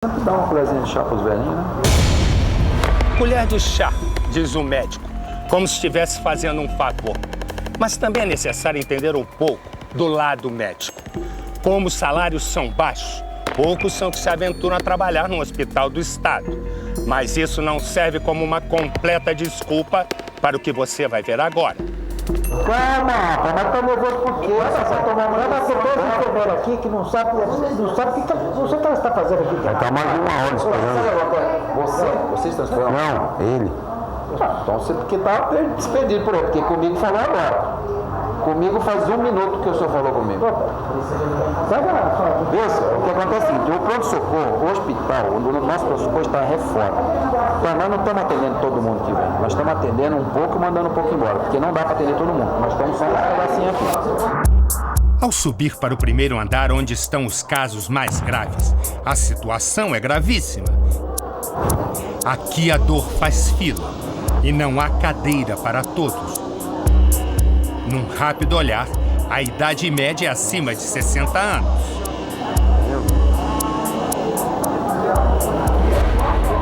Sempre dá uma colherzinha de chá pros velhinhos, né? Colher de chá, diz o médico, como se estivesse fazendo um favor. Mas também é necessário entender um pouco do lado médico. Como os salários são baixos, poucos são que se aventuram a trabalhar no hospital do Estado. Mas isso não serve como uma completa desculpa para o que você vai ver agora. Calma, mas tá nervoso por quê? Você tá tomando uma decisão aqui que não sabe o que você está fazendo aqui. Tá mais de uma hora esperando. Vocês estão esperando? Não, ele. Então você porque tá despedido por aí, porque comigo falou agora. Comigo faz 1 minuto que o senhor falou comigo. Veja, o que acontece é o seguinte, o pronto-socorro, o hospital, o nosso pronto-socorro está em reforma. Então nós não estamos atendendo todo mundo que vem, nós estamos atendendo um pouco e mandando um pouco embora, porque não dá para atender todo mundo, nós estamos só um pedacinho aqui. Ao subir para o primeiro andar, onde estão os casos mais graves, a situação é gravíssima. Aqui a dor faz fila e não há cadeira para todos. Num rápido olhar, a idade média é acima de 60 anos.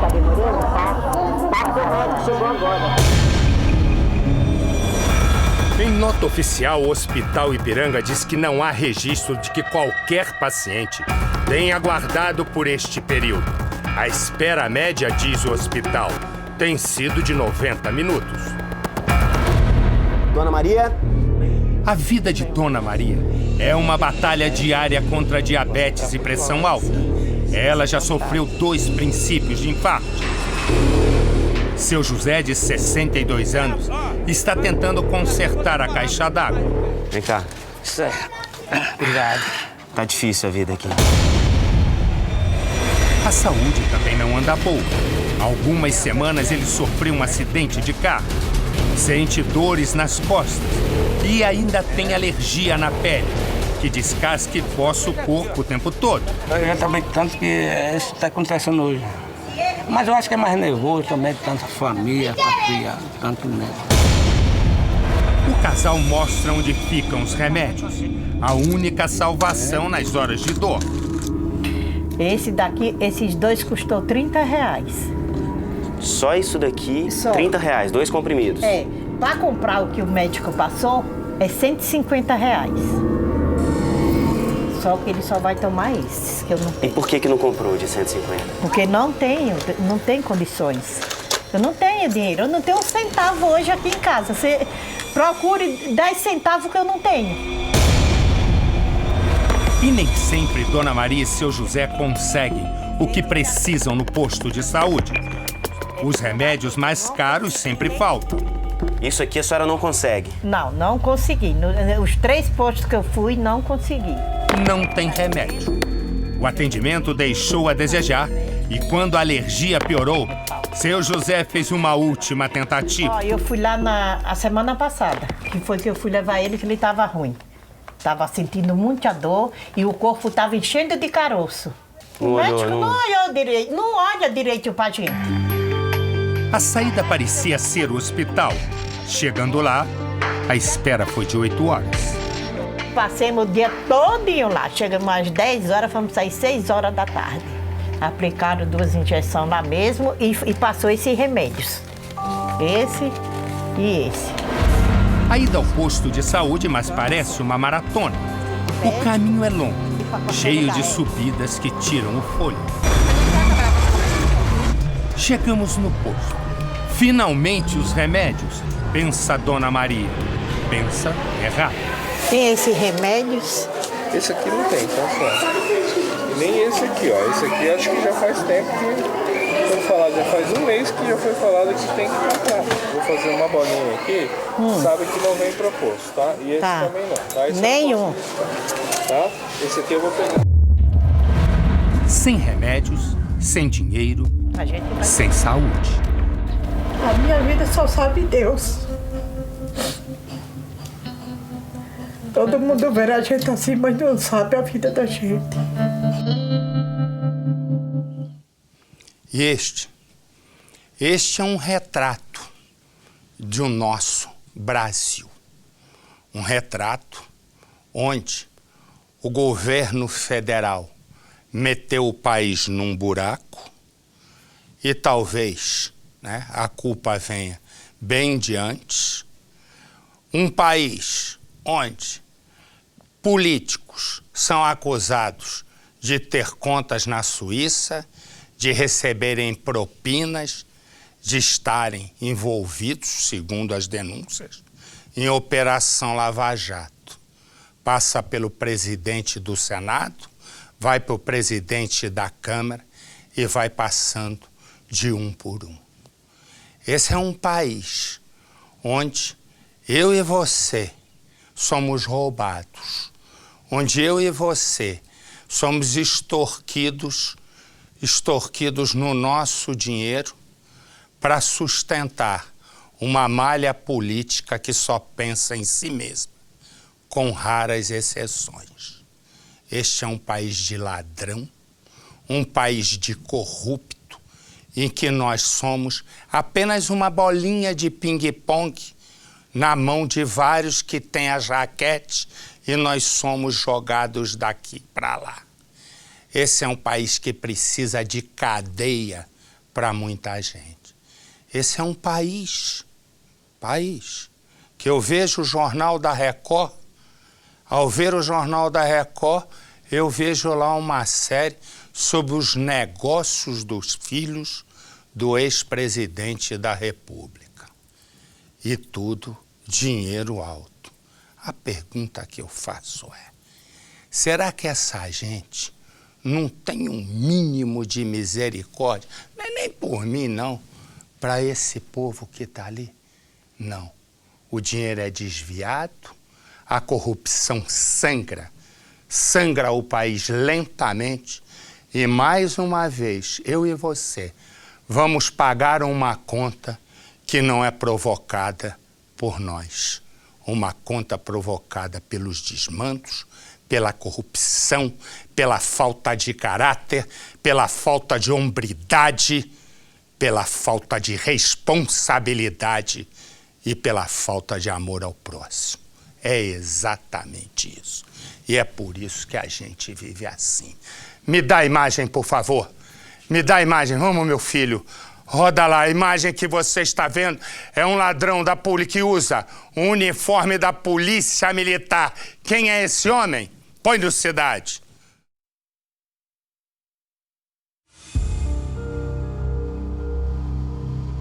Tá demorando? Tá. Chegou agora. Em nota oficial, o Hospital Ipiranga diz que não há registro de que qualquer paciente tenha aguardado por este período. A espera média, diz o hospital, tem sido de 90 minutos. Dona Maria? A vida de Dona Maria é uma batalha diária contra diabetes e pressão alta. Ela já sofreu 2 princípios de infarto. Seu José, de 62 anos, está tentando consertar a caixa d'água. Vem cá. Certo. Obrigado. Tá difícil a vida aqui. A saúde também não anda boa. Há algumas semanas ele sofreu um acidente de carro. Sente dores nas costas e ainda tem alergia na pele, que descasca e coça o corpo o tempo todo. Eu já também tanto que isso está acontecendo hoje. Mas eu acho que é mais nervoso também, tanta família, tanto medo. O casal mostra onde ficam os remédios. A única salvação nas horas de dor. Esse daqui, esses 2 custou R$30. Só isso daqui, Só. R$30, 2 comprimidos. É, para comprar o que o médico passou, é R$150. Só que ele só vai tomar esses, que eu não E tenho. por que não comprou de 150? Porque não tem condições. Eu não tenho dinheiro, eu não tenho um centavo hoje aqui em casa. Você procure 10 centavos que eu não tenho. E nem sempre Dona Maria e seu José conseguem o que precisam no posto de saúde. Os remédios mais caros sempre faltam. Isso aqui a senhora não consegue. Não consegui. Os 3 postos que eu fui, não consegui. Não tem remédio. O atendimento deixou a desejar e quando a alergia piorou, seu José fez uma última tentativa. Ó, eu fui lá a semana passada, que foi que eu fui levar ele, que ele estava ruim. Estava sentindo muita dor e o corpo estava enchendo de caroço. O médico não olhou direito, não olha direito pra gente. A saída parecia ser o hospital. Chegando lá, a espera foi de 8 horas. Passemos o dia todinho lá. Chegamos às 10 horas, fomos sair 6 horas da tarde. Aplicaram 2 injeções lá mesmo e passou esses remédios. Esse e esse. A ida ao posto de saúde, mas parece uma maratona. O caminho é longo, cheio de subidas que tiram o fôlego. Chegamos no posto. Finalmente os remédios, pensa Dona Maria. Pensa errado. Tem esses remédios. Esse aqui não tem, tá certo. E nem esse aqui, ó. Esse aqui acho que já faz tempo que foi falado, já faz 1 mês que já foi falado que tem que comprar. Vou fazer uma bolinha aqui, sabe que não vem proposto, tá? E esse Tá. também não, tá? Esse Nenhum. tá? Esse aqui eu vou pegar. Sem remédios, sem dinheiro, A gente vai... sem saúde. A minha vida só sabe Deus. Todo mundo vê a gente assim, mas não sabe a vida da gente. E este é um retrato de um nosso Brasil. Um retrato onde o governo federal meteu o país num buraco e talvez, né, a culpa venha bem de antes. Um país onde políticos são acusados de ter contas na Suíça, de receberem propinas, de estarem envolvidos, segundo as denúncias, em Operação Lava Jato. Passa pelo presidente do Senado, vai para o presidente da Câmara e vai passando de um por um. Esse é um país onde eu e você somos roubados, onde eu e você somos extorquidos no nosso dinheiro para sustentar uma malha política que só pensa em si mesma, com raras exceções. Este é um país de ladrão, um país de corrupto, em que nós somos apenas uma bolinha de ping-pong na mão de vários que têm as raquetes e nós somos jogados daqui para lá. Esse é um país que precisa de cadeia para muita gente. Esse é um país que eu vejo o Jornal da Record. Ao ver o Jornal da Record, eu vejo lá uma série sobre os negócios dos filhos do ex-presidente da República. E tudo dinheiro alto. A pergunta que eu faço é: será que essa gente não tem um mínimo de misericórdia? Não é nem por mim, não. Para esse povo que está ali? Não. O dinheiro é desviado, a corrupção sangra o país lentamente e, mais uma vez, eu e você vamos pagar uma conta que não é provocada por nós. Uma conta provocada pelos desmandos, pela corrupção, pela falta de caráter, pela falta de hombridade, pela falta de responsabilidade e pela falta de amor ao próximo. É exatamente isso. E é por isso que a gente vive assim. Me dá a imagem, por favor. Me dá a imagem. Vamos, meu filho. Roda lá. A imagem que você está vendo é um ladrão da polícia que usa um uniforme da polícia militar. Quem é esse homem? Põe no Cidade.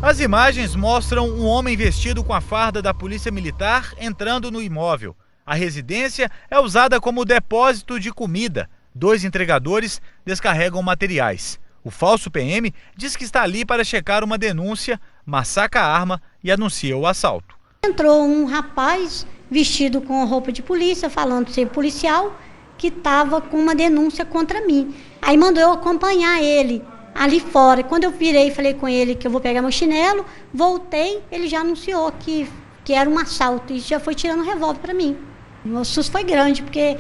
As imagens mostram um homem vestido com a farda da Polícia Militar entrando no imóvel. A residência é usada como depósito de comida. 2 entregadores descarregam materiais. O falso PM diz que está ali para checar uma denúncia, mas saca a arma e anuncia o assalto. Entrou um rapaz vestido com roupa de polícia, falando ser policial, que estava com uma denúncia contra mim. Aí mandou eu acompanhar ele ali fora. Quando eu virei e falei com ele que eu vou pegar meu chinelo, voltei, ele já anunciou que era um assalto e já foi tirando o revólver para mim. O susto foi grande, porque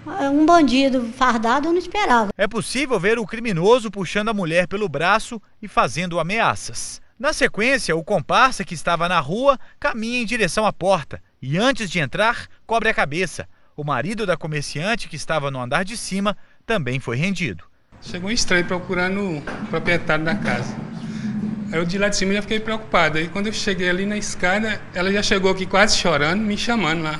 um bandido fardado eu não esperava. É possível ver o criminoso puxando a mulher pelo braço e fazendo ameaças. Na sequência, o comparsa que estava na rua caminha em direção à porta e, antes de entrar, cobre a cabeça. O marido da comerciante, que estava no andar de cima, também foi rendido. Chegou um estranho procurando o proprietário da casa. Aí eu de lá de cima já fiquei preocupado. Aí quando eu cheguei ali na escada, ela já chegou aqui quase chorando, me chamando lá,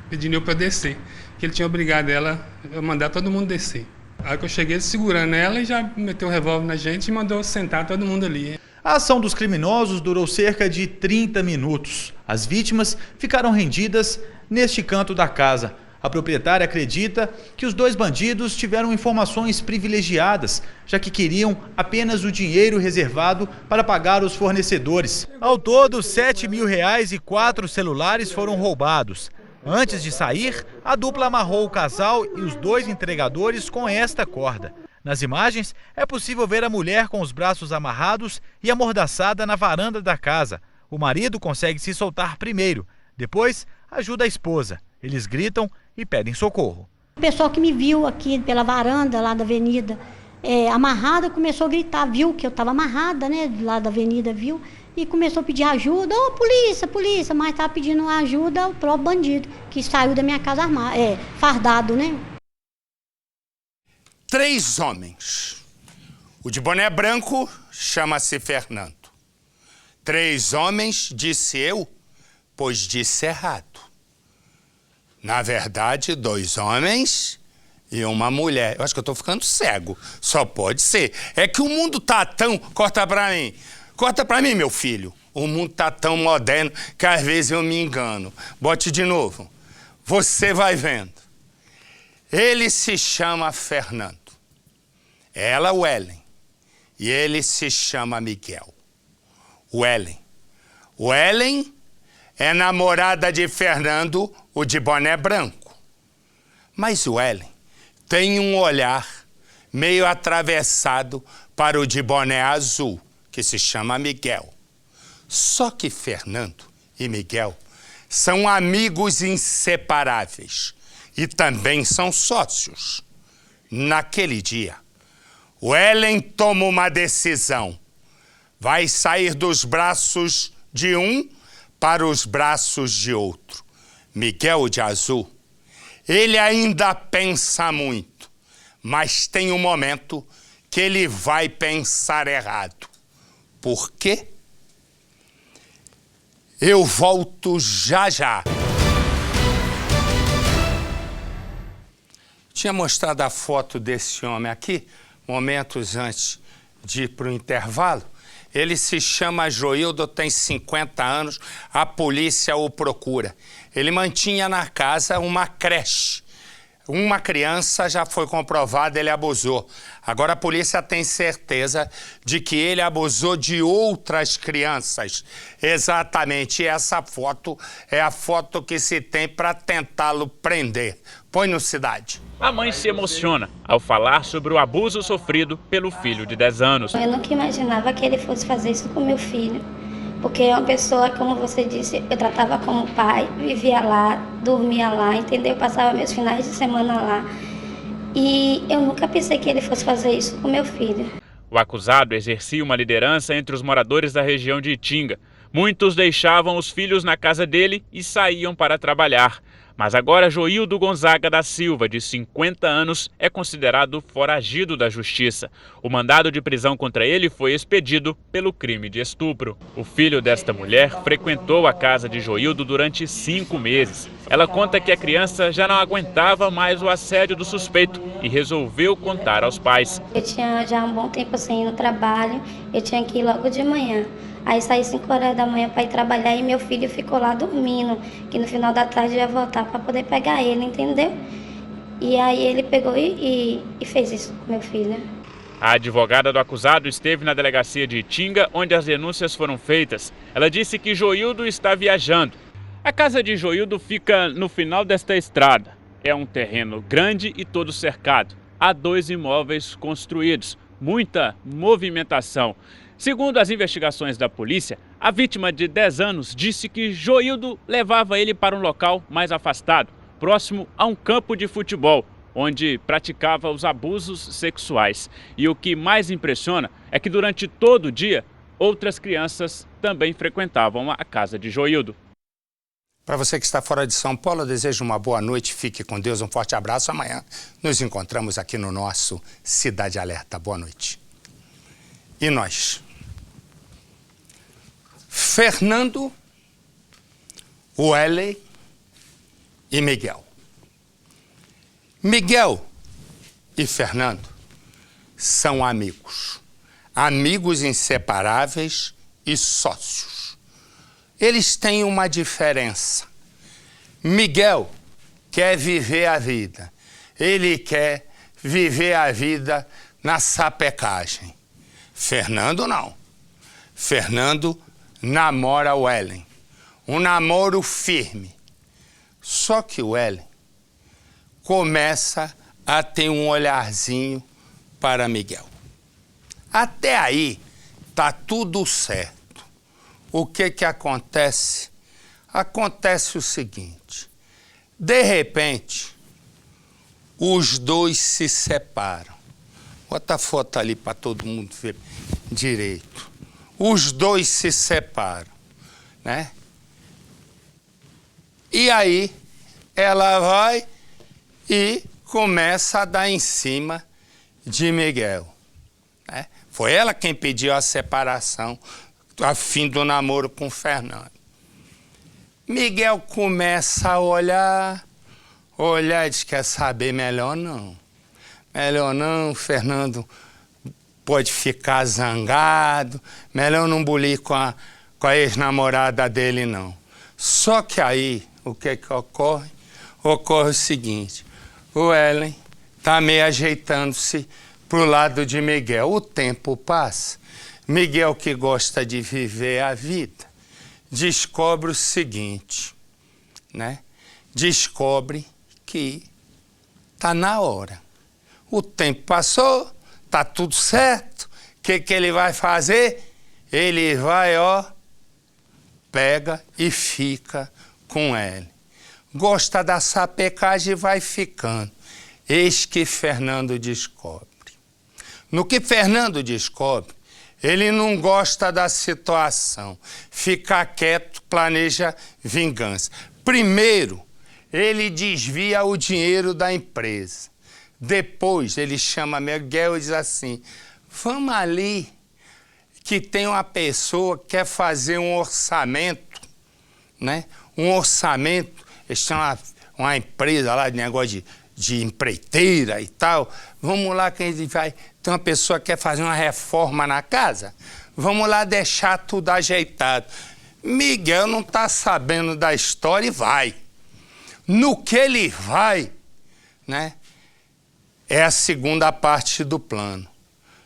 pedindo eu para descer. Que ele tinha obrigado ela a mandar todo mundo descer. Aí que eu cheguei segurando ela e já meteu o revólver na gente e mandou sentar todo mundo ali. A ação dos criminosos durou cerca de 30 minutos. As vítimas ficaram rendidas neste canto da casa. A proprietária acredita que os 2 bandidos tiveram informações privilegiadas, já que queriam apenas o dinheiro reservado para pagar os fornecedores. Ao todo, R$ 7.000 e 4 celulares foram roubados. Antes de sair, a dupla amarrou o casal e os 2 entregadores com esta corda. Nas imagens, é possível ver a mulher com os braços amarrados e amordaçada na varanda da casa. O marido consegue se soltar primeiro. Depois, ajuda a esposa. Eles gritam e pedem socorro. O pessoal que me viu aqui pela varanda lá da avenida, amarrada, começou a gritar, viu que eu estava amarrada, né, lá da avenida, viu? E começou a pedir ajuda, polícia, polícia, mas estava pedindo ajuda ao próprio bandido, que saiu da minha casa fardado, né? 3 homens. O de boné branco chama-se Fernando. 3 homens, disse eu, pois disse errado. Na verdade, 2 homens e uma mulher. Eu acho que eu tô ficando cego. Só pode ser. É que o mundo tá tão... Corta pra mim. Corta pra mim, meu filho. O mundo tá tão moderno que às vezes eu me engano. Bote de novo. Você vai vendo. Ele se chama Fernando. Ela, Wellen. E ele se chama Miguel. Wellen é namorada de Fernando, o de boné branco. Mas Wellen tem um olhar meio atravessado para o de boné azul, que se chama Miguel. Só que Fernando e Miguel são amigos inseparáveis e também são sócios. Naquele dia, Wellen toma uma decisão. Vai sair dos braços de um para os braços de outro. Miguel de azul, ele ainda pensa muito, mas tem um momento que ele vai pensar errado. Por quê? Eu volto já já. Tinha mostrado a foto desse homem aqui, momentos antes de ir para o intervalo. Ele se chama Joildo, tem 50 anos, a polícia o procura. Ele mantinha na casa uma creche. Uma criança, já foi comprovado, ele abusou. Agora a polícia tem certeza de que ele abusou de outras crianças. Exatamente, e essa foto é a foto que se tem para tentá-lo prender. Põe no Cidade. A mãe se emociona ao falar sobre o abuso sofrido pelo filho de 10 anos. Eu nunca imaginava que ele fosse fazer isso com meu filho. Porque é uma pessoa, como você disse, eu tratava como pai, vivia lá, dormia lá, entendeu? Passava meus finais de semana lá. E eu nunca pensei que ele fosse fazer isso com meu filho. O acusado exercia uma liderança entre os moradores da região de Itinga. Muitos deixavam os filhos na casa dele e saíam para trabalhar. Mas agora Joildo Gonzaga da Silva, de 50 anos, é considerado foragido da justiça. O mandado de prisão contra ele foi expedido pelo crime de estupro. O filho desta mulher frequentou a casa de Joildo durante 5 meses. Ela conta que a criança já não aguentava mais o assédio do suspeito e resolveu contar aos pais. Eu tinha já um bom tempo sem ir no trabalho, eu tinha que ir logo de manhã. Aí saí 5 horas da manhã para ir trabalhar e meu filho ficou lá dormindo, que no final da tarde eu ia voltar para poder pegar ele, entendeu? E aí ele pegou e fez isso com meu filho. A advogada do acusado esteve na delegacia de Itinga, onde as denúncias foram feitas. Ela disse que Joildo está viajando. A casa de Joildo fica no final desta estrada. É um terreno grande e todo cercado. Há 2 imóveis construídos, muita movimentação. Segundo as investigações da polícia, a vítima de 10 anos disse que Joildo levava ele para um local mais afastado, próximo a um campo de futebol, onde praticava os abusos sexuais. E o que mais impressiona é que durante todo o dia, outras crianças também frequentavam a casa de Joildo. Para você que está fora de São Paulo, eu desejo uma boa noite, fique com Deus, um forte abraço. Amanhã nos encontramos aqui no nosso Cidade Alerta. Boa noite. E nós? Fernando, Wellen e Miguel. Miguel e Fernando são amigos. Amigos inseparáveis e sócios. Eles têm uma diferença. Miguel quer viver a vida. Ele quer viver a vida na sapecagem. Fernando não. Fernando namora Wellen. Um namoro firme. Só que Wellen começa a ter um olharzinho para Miguel. Até aí tá tudo certo. O que acontece? Acontece o seguinte. De repente, os dois se separam. Bota a foto ali para todo mundo ver direito. Os dois se separam, né? E aí, ela vai e começa a dar em cima de Miguel. Né? Foi ela quem pediu a separação, a fim do namoro com Fernando. Miguel começa a olhar e diz, quer saber, melhor não. Melhor não, Fernando pode ficar zangado, melhor não bulir com a ex-namorada dele, não. Só que aí, o que ocorre? Ocorre o seguinte, o Ellen está meio ajeitando-se pro lado de Miguel. O tempo passa, Miguel, que gosta de viver a vida, descobre o seguinte, né? Descobre que tá na hora. O tempo passou, tá tudo certo. O que ele vai fazer? Ele vai, pega e fica com ela. Gosta da sapecagem e vai ficando. Eis que Fernando descobre. No que Fernando descobre, ele não gosta da situação. Fica quieto, planeja vingança. Primeiro, ele desvia o dinheiro da empresa. Depois, ele chama Miguel e diz assim, vamos ali, que tem uma pessoa que quer fazer um orçamento, né? Um orçamento, eles têm uma empresa lá de negócio de empreiteira e tal. Vamos lá que a gente vai... Tem uma pessoa que quer fazer uma reforma na casa. Vamos lá deixar tudo ajeitado. Miguel não está sabendo da história e vai. No que ele vai, né? É a segunda parte do plano.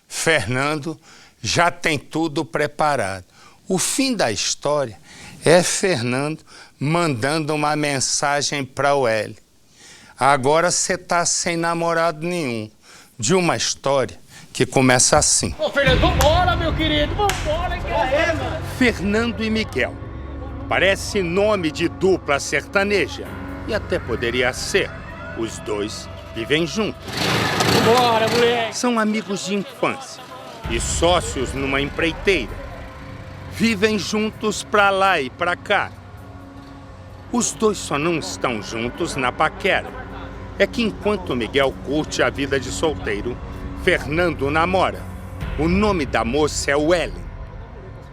Fernando já tem tudo preparado. O fim da história é Fernando mandando uma mensagem para o L. Agora você está sem namorado nenhum. De uma história que começa assim. Ô, Fernando, vambora, meu querido, vambora, mano. Fernando e Miguel. Parece nome de dupla sertaneja. E até poderia ser. Os dois vivem juntos. Bora, moleque. São amigos de infância e sócios numa empreiteira. Vivem juntos pra lá e pra cá. Os dois só não estão juntos na paquera. É que enquanto Miguel curte a vida de solteiro, Fernando namora. O nome da moça é Ellen.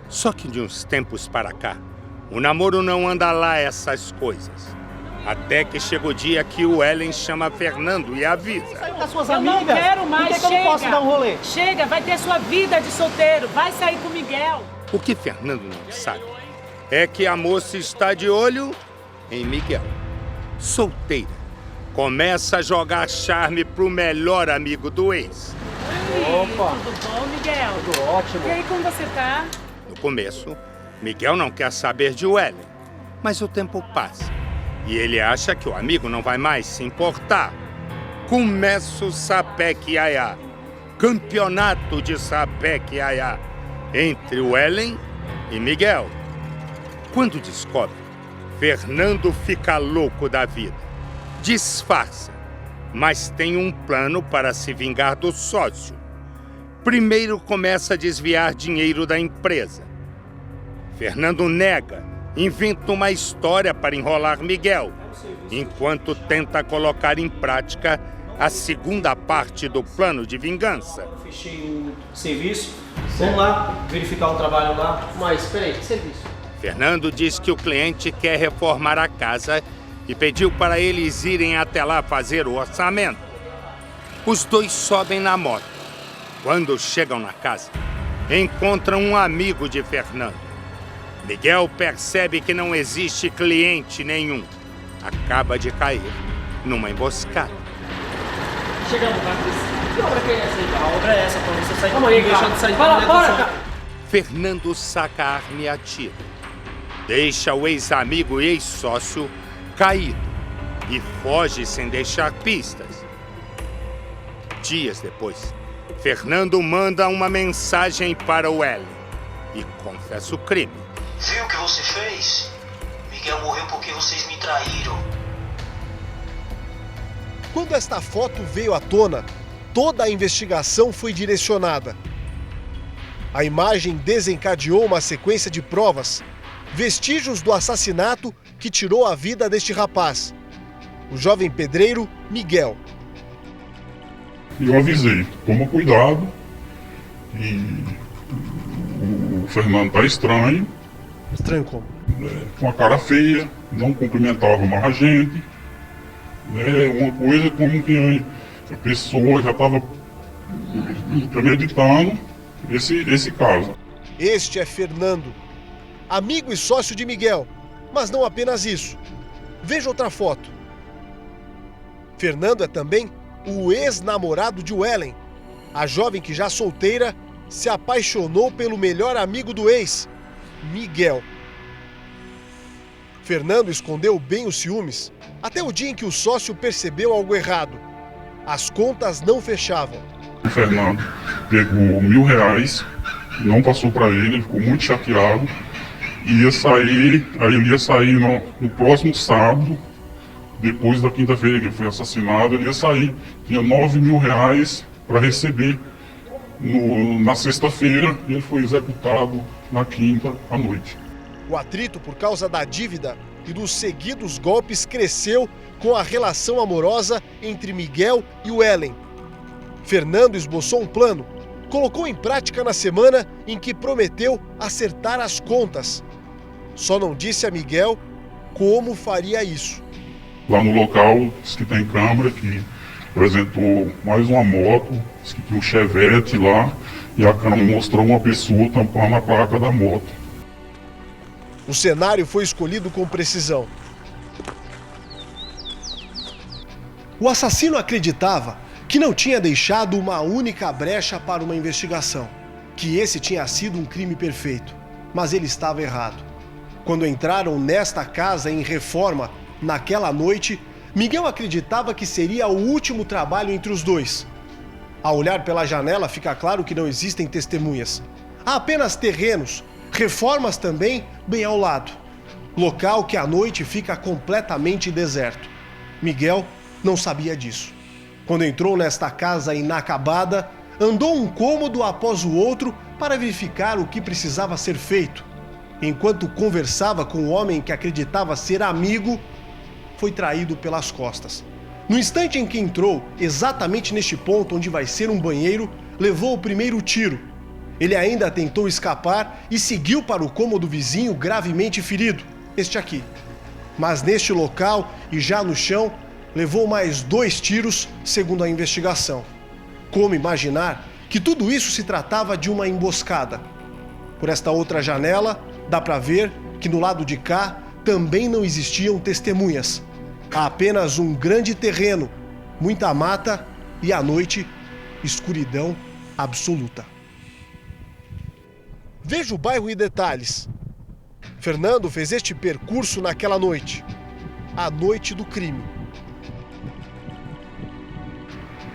Só que de uns tempos para cá, o namoro não anda lá essas coisas. Até que chega o dia que o Ellen chama Fernando e avisa. Eu não quero mais, chega. Eu não posso dar um rolê. Chega, vai ter sua vida de solteiro, vai sair com o Miguel. O que Fernando não sabe é que a moça está de olho em Miguel. Solteira, começa a jogar charme pro melhor amigo do ex. Opa! Tudo bom, Miguel? Tudo ótimo. E aí, como você tá? No começo, Miguel não quer saber de Ellen, mas o tempo passa. E ele acha que o amigo não vai mais se importar. Começa o sapeque-iaiá. Campeonato de sapeque-iaiá entre o Ellen e Miguel. Quando descobre, Fernando fica louco da vida. Disfarça, mas tem um plano para se vingar do sócio. Primeiro começa a desviar dinheiro da empresa. Fernando nega. Inventa uma história para enrolar Miguel, enquanto tenta colocar em prática a segunda parte do plano de vingança. Fechei um serviço, vamos lá verificar o trabalho lá. Mas, peraí, que serviço? Fernando diz que o cliente quer reformar a casa e pediu para eles irem até lá fazer o orçamento. Os dois sobem na moto. Quando chegam na casa, encontram um amigo de Fernando. Miguel percebe que não existe cliente nenhum. Acaba de cair numa emboscada. Chegamos, Marcos. Que obra que é essa aí? A obra é essa, pra você sair. Vamos aí, deixar de sair. Bora, cara. Fernando saca a arma e atira. Deixa o ex-amigo e ex-sócio caído e foge sem deixar pistas. Dias depois, Fernando manda uma mensagem para o Ellen e confessa o crime. Viu o que você fez? Miguel morreu porque vocês me traíram. Quando esta foto veio à tona, toda a investigação foi direcionada. A imagem desencadeou uma sequência de provas, vestígios do assassinato que tirou a vida deste rapaz, o jovem pedreiro Miguel. e eu avisei, toma cuidado, e o Fernando tá estranho. Estranho como? Com a cara feia, não cumprimentava mais a gente. Uma coisa como que a pessoa já estava premeditando esse caso. Este é Fernando, amigo e sócio de Miguel, mas não apenas isso. Veja outra foto. Fernando é também o ex-namorado de Wellen. A jovem que já solteira se apaixonou pelo melhor amigo do ex, Miguel. Fernando escondeu bem os ciúmes até o dia em que o sócio percebeu algo errado. As contas não fechavam. O Fernando pegou R$1.000, não passou para ele ficou muito chateado. Ele ia sair no próximo sábado, depois da quinta-feira que ele foi assassinado, ele ia sair. Tinha R$9.000 para receber na sexta-feira e ele foi executado na quinta à noite. O atrito por causa da dívida e dos seguidos golpes cresceu com a relação amorosa entre Miguel e Wellen. Fernando esboçou um plano, colocou em prática na semana em que prometeu acertar as contas. Só não disse a Miguel como faria isso. Lá no local, diz que tem câmera, que apresentou mais uma moto, diz que tinha um Chevette lá, e a câmera mostrou uma pessoa tampando a placa da moto. O cenário foi escolhido com precisão. O assassino acreditava que não tinha deixado uma única brecha para uma investigação, que esse tinha sido um crime perfeito, mas ele estava errado. Quando entraram nesta casa em Reforma, naquela noite, Miguel acreditava que seria o último trabalho entre os dois. Ao olhar pela janela, fica claro que não existem testemunhas. Há apenas terrenos, Reformas também bem ao lado. Local que à noite fica completamente deserto. Miguel não sabia disso. Quando entrou nesta casa inacabada, andou um cômodo após o outro para verificar o que precisava ser feito. Enquanto conversava com o homem que acreditava ser amigo, foi traído pelas costas. No instante em que entrou, exatamente neste ponto onde vai ser um banheiro, levou o primeiro tiro. Ele ainda tentou escapar e seguiu para o cômodo vizinho gravemente ferido, este aqui. Mas neste local e já no chão, levou mais 2 tiros, segundo a investigação. Como imaginar que tudo isso se tratava de uma emboscada? Por esta outra janela, dá para ver que no lado de cá também não existiam testemunhas. Há apenas um grande terreno, muita mata e à noite, escuridão absoluta. Veja o bairro em detalhes. Fernando fez este percurso naquela noite, a noite do crime.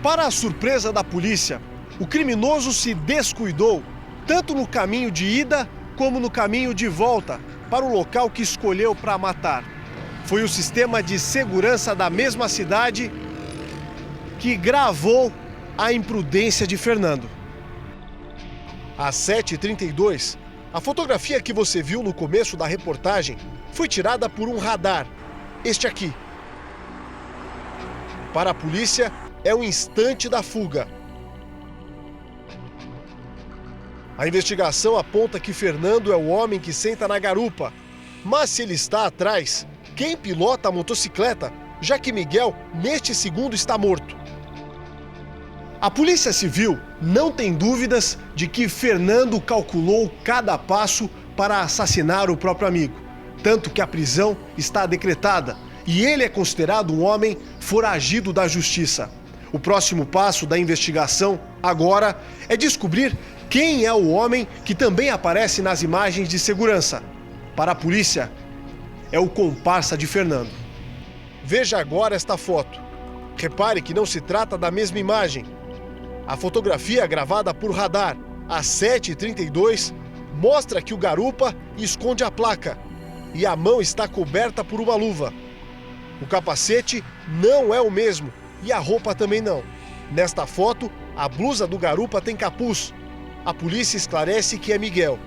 Para a surpresa da polícia, o criminoso se descuidou, tanto no caminho de ida como no caminho de volta, para o local que escolheu para matar. Foi o sistema de segurança da mesma cidade que gravou a imprudência de Fernando. Às 7h32, a fotografia que você viu no começo da reportagem foi tirada por um radar, este aqui. Para a polícia, é o instante da fuga. A investigação aponta que Fernando é o homem que senta na garupa, mas se ele está atrás, quem pilota a motocicleta, já que Miguel, neste segundo, está morto? A Polícia Civil não tem dúvidas de que Fernando calculou cada passo para assassinar o próprio amigo, tanto que a prisão está decretada e ele é considerado um homem foragido da justiça. O próximo passo da investigação, agora, é descobrir quem é o homem que também aparece nas imagens de segurança. Para a polícia, é o comparsa de Fernando. Veja agora esta foto. Repare que não se trata da mesma imagem. A fotografia gravada por radar às 7h32 mostra que o garupa esconde a placa e a mão está coberta por uma luva. O capacete não é o mesmo e a roupa também não. Nesta foto, a blusa do garupa tem capuz. A polícia esclarece que é Miguel.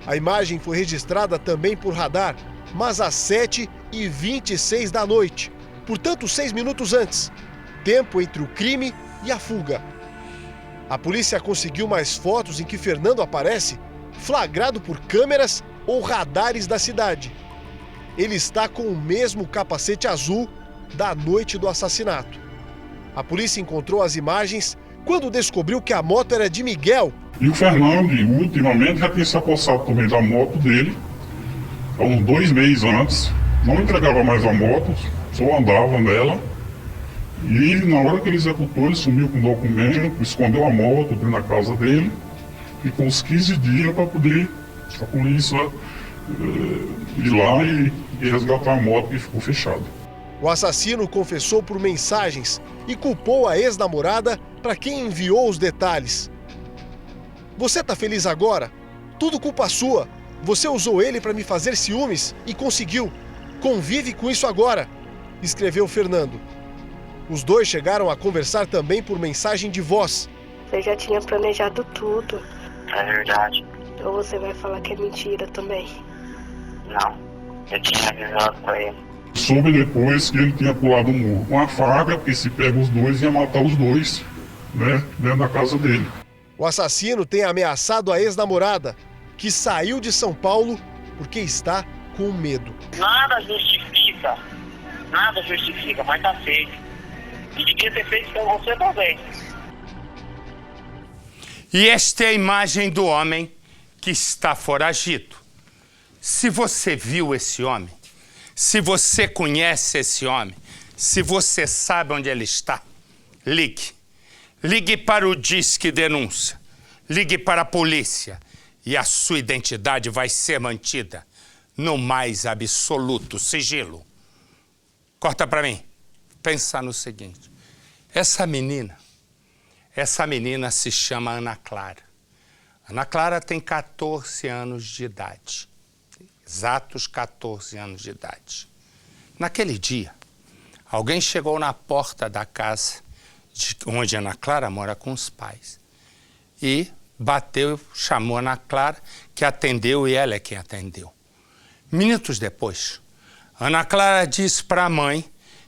A imagem foi registrada também por radar, mas às 7h26 da noite, portanto 6 minutos antes. Tempo entre o crime e a fuga. A polícia conseguiu mais fotos em que Fernando aparece flagrado por câmeras ou radares da cidade. Ele está com o mesmo capacete azul da noite do assassinato. A polícia encontrou as imagens quando descobriu que a moto era de Miguel. E o Fernando, ultimamente, já tinha se apossado também da moto dele, há uns 2 meses antes. Não entregava mais a moto, só andava nela. E na hora que ele executou, ele sumiu com o documento, escondeu a moto dentro da casa dele. Ficou uns 15 dias para poder a polícia ir lá e resgatar a moto que ficou fechada. O assassino confessou por mensagens e culpou a ex-namorada para quem enviou os detalhes. Você tá feliz agora? Tudo culpa sua. Você usou ele para me fazer ciúmes e conseguiu. Convive com isso agora, escreveu Fernando. Os dois chegaram a conversar também por mensagem de voz. Você já tinha planejado tudo. É verdade. Ou você vai falar que é mentira também? Não, eu tinha avisado pra ele. Soube depois que ele tinha pulado o muro com a faca, porque se pega os dois ia matar os dois, né, dentro da casa dele. O assassino tem ameaçado a ex-namorada, que saiu de São Paulo porque está com medo. Nada justifica, mas tá feito. E devia ter feito com você também. E esta é a imagem do homem que está foragido. Se você viu esse homem, se você conhece esse homem, se você sabe onde ele está, ligue. Ligue para o Disque Denúncia. Ligue para a polícia. E a sua identidade vai ser mantida no mais absoluto sigilo. Corta para mim. Pensa no seguinte. Essa menina se chama Ana Clara. Ana Clara tem 14 anos de idade. Exatos 14 anos de idade. Naquele dia, alguém chegou na porta da casa onde Ana Clara mora com os pais e bateu, chamou Ana Clara, que atendeu e ela é quem atendeu. Minutos depois, Ana Clara disse para a mãe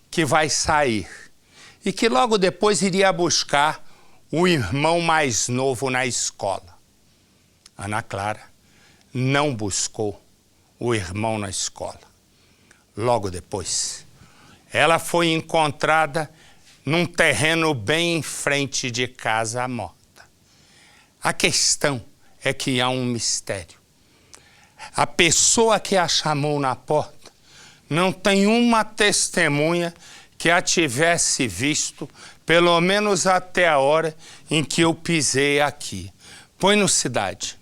que vai sair e que logo depois iria buscar o irmão mais novo na escola. Ana Clara não buscou o irmão na escola. Logo depois, ela foi encontrada num terreno bem em frente de casa morta. A questão é que há um mistério. A pessoa que a chamou na porta não tem uma testemunha que a tivesse visto, pelo menos até a hora em que eu pisei aqui. Põe no Cidade.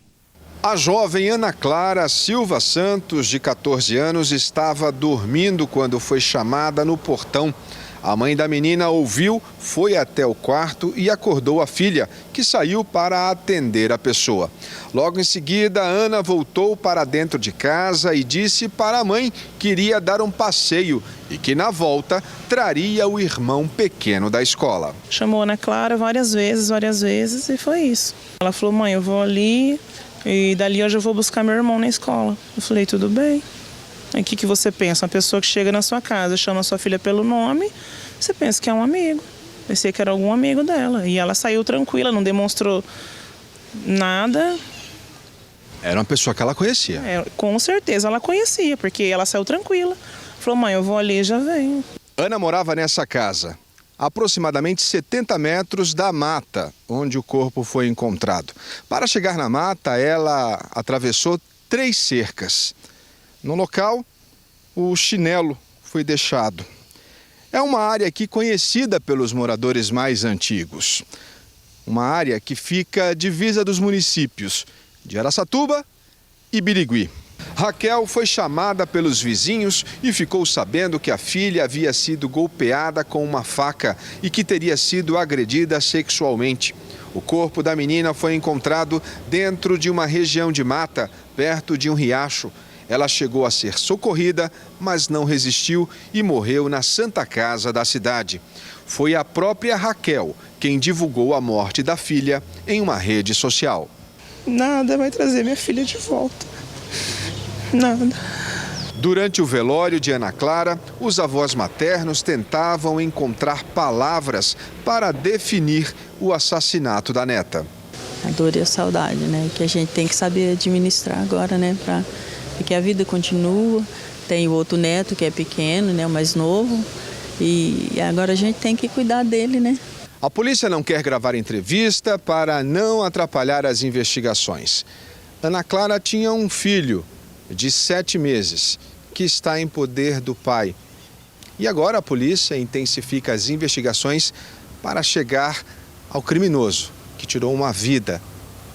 A jovem Ana Clara Silva Santos, de 14 anos, estava dormindo quando foi chamada no portão. A mãe da menina ouviu, foi até o quarto e acordou a filha, que saiu para atender a pessoa. Logo em seguida, Ana voltou para dentro de casa e disse para a mãe que iria dar um passeio e que, na volta, traria o irmão pequeno da escola. Chamou a Ana Clara várias vezes e foi isso. Ela falou, mãe, eu vou ali e dali eu já vou buscar meu irmão na escola. Eu falei, tudo bem. Aí o que você pensa? Uma pessoa que chega na sua casa, chama a sua filha pelo nome, você pensa que é um amigo. Pensei que era algum amigo dela. E ela saiu tranquila, não demonstrou nada. Era uma pessoa que ela conhecia. Com certeza ela conhecia, porque ela saiu tranquila. Falou, mãe, eu vou ali e já venho. Ana morava nessa casa, aproximadamente 70 metros da mata, onde o corpo foi encontrado. Para chegar na mata, ela atravessou 3 cercas. No local, o chinelo foi deixado. É uma área aqui conhecida pelos moradores mais antigos. Uma área que fica divisa dos municípios de Araçatuba e Birigui. Raquel foi chamada pelos vizinhos e ficou sabendo que a filha havia sido golpeada com uma faca e que teria sido agredida sexualmente. O corpo da menina foi encontrado dentro de uma região de mata, perto de um riacho. Ela chegou a ser socorrida, mas não resistiu e morreu na Santa Casa da cidade. Foi a própria Raquel quem divulgou a morte da filha em uma rede social. Nada vai trazer minha filha de volta. Nada. Durante o velório de Ana Clara, os avós maternos tentavam encontrar palavras para definir o assassinato da neta. A dor e a saudade, né? Que a gente tem que saber administrar agora, né? Porque a vida continua, tem o outro neto que é pequeno, né? O mais novo, e agora a gente tem que cuidar dele, né? A polícia não quer gravar entrevista para não atrapalhar as investigações. Ana Clara tinha um filho de 7 meses, que está em poder do pai. E agora a polícia intensifica as investigações para chegar ao criminoso que tirou uma vida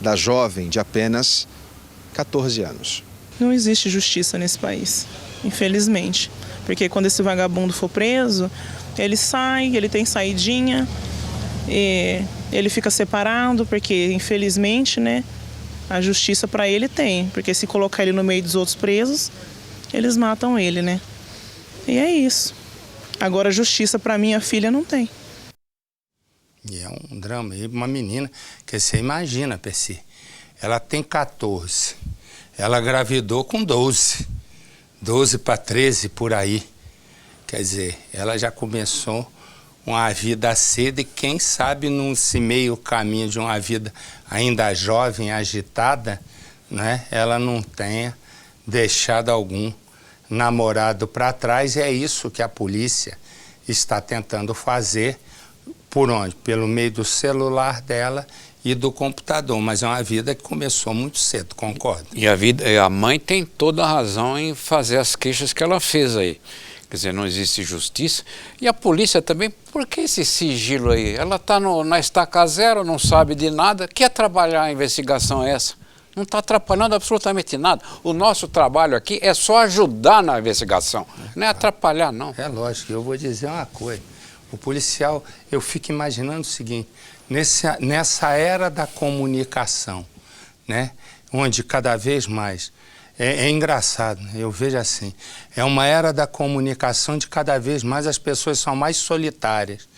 da jovem de apenas 14 anos. Não existe justiça nesse país, infelizmente. Porque quando esse vagabundo for preso, ele sai, ele tem saidinha, ele fica separado, porque infelizmente, né, a justiça para ele tem. Porque se colocar ele no meio dos outros presos, eles matam ele, né? E é isso. Agora, justiça para minha filha não tem. E é um drama. E uma menina que você imagina, Percy, ela tem 14. Ela engravidou com 12. 12 para 13, por aí. Quer dizer, ela já começou uma vida cedo e quem sabe nesse meio caminho de uma vida ainda jovem, agitada, né, ela não tenha deixado algum namorado para trás. E é isso que a polícia está tentando fazer. Por onde? Pelo meio do celular dela e do computador. Mas é uma vida que começou muito cedo, concorda? E a mãe tem toda a razão em fazer as queixas que ela fez aí. Quer dizer, não existe justiça. E a polícia também, por que esse sigilo aí? Ela está na estaca zero, não sabe de nada. Quer trabalhar a investigação essa? Não está atrapalhando absolutamente nada. O nosso trabalho aqui é só ajudar na investigação, não é atrapalhar, não. É lógico, eu vou dizer uma coisa. O policial, eu fico imaginando o seguinte, nessa era da comunicação, né, onde cada vez mais, é engraçado, eu vejo assim, é uma era da comunicação de cada vez mais as pessoas são mais solitárias,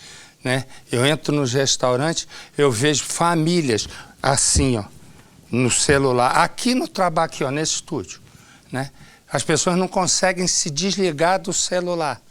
né? Eu entro nos restaurantes, eu vejo famílias assim, ó, no celular, aqui no trabalho, aqui, ó, nesse estúdio, né? As pessoas não conseguem se desligar do celular.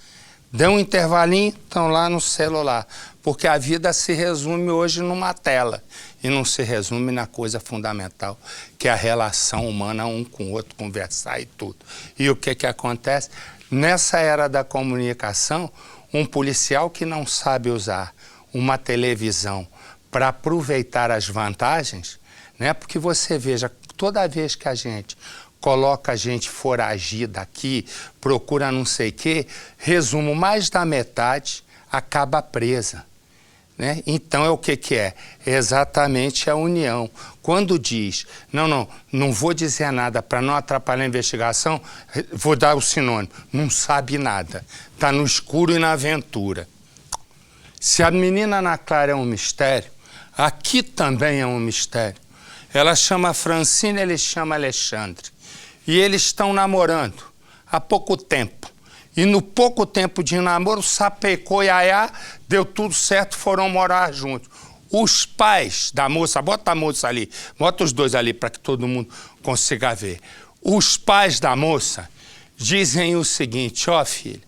Dão um intervalinho, estão lá no celular. Porque a vida se resume hoje numa tela e não se resume na coisa fundamental, que é a relação humana um com o outro, conversar e tudo. E o que acontece? Nessa era da comunicação, um policial que não sabe usar uma televisão para aproveitar as vantagens, né? Porque você veja, toda vez que a gente coloca a gente foragida aqui, procura não sei o quê, resumo, mais da metade acaba presa, né? Então é o que é? Exatamente a união. Quando diz, não vou dizer nada para não atrapalhar a investigação, vou dar o sinônimo, não sabe nada, está no escuro e na aventura. Se a menina Ana Clara é um mistério, aqui também é um mistério. Ela chama Francine, ele chama Alexandre. E eles estão namorando há pouco tempo. E no pouco tempo de namoro, sapecou iaiá, deu tudo certo, foram morar juntos. Os pais da moça, bota a moça ali, bota os dois ali para que todo mundo consiga ver. Os pais da moça dizem o seguinte, ó filho,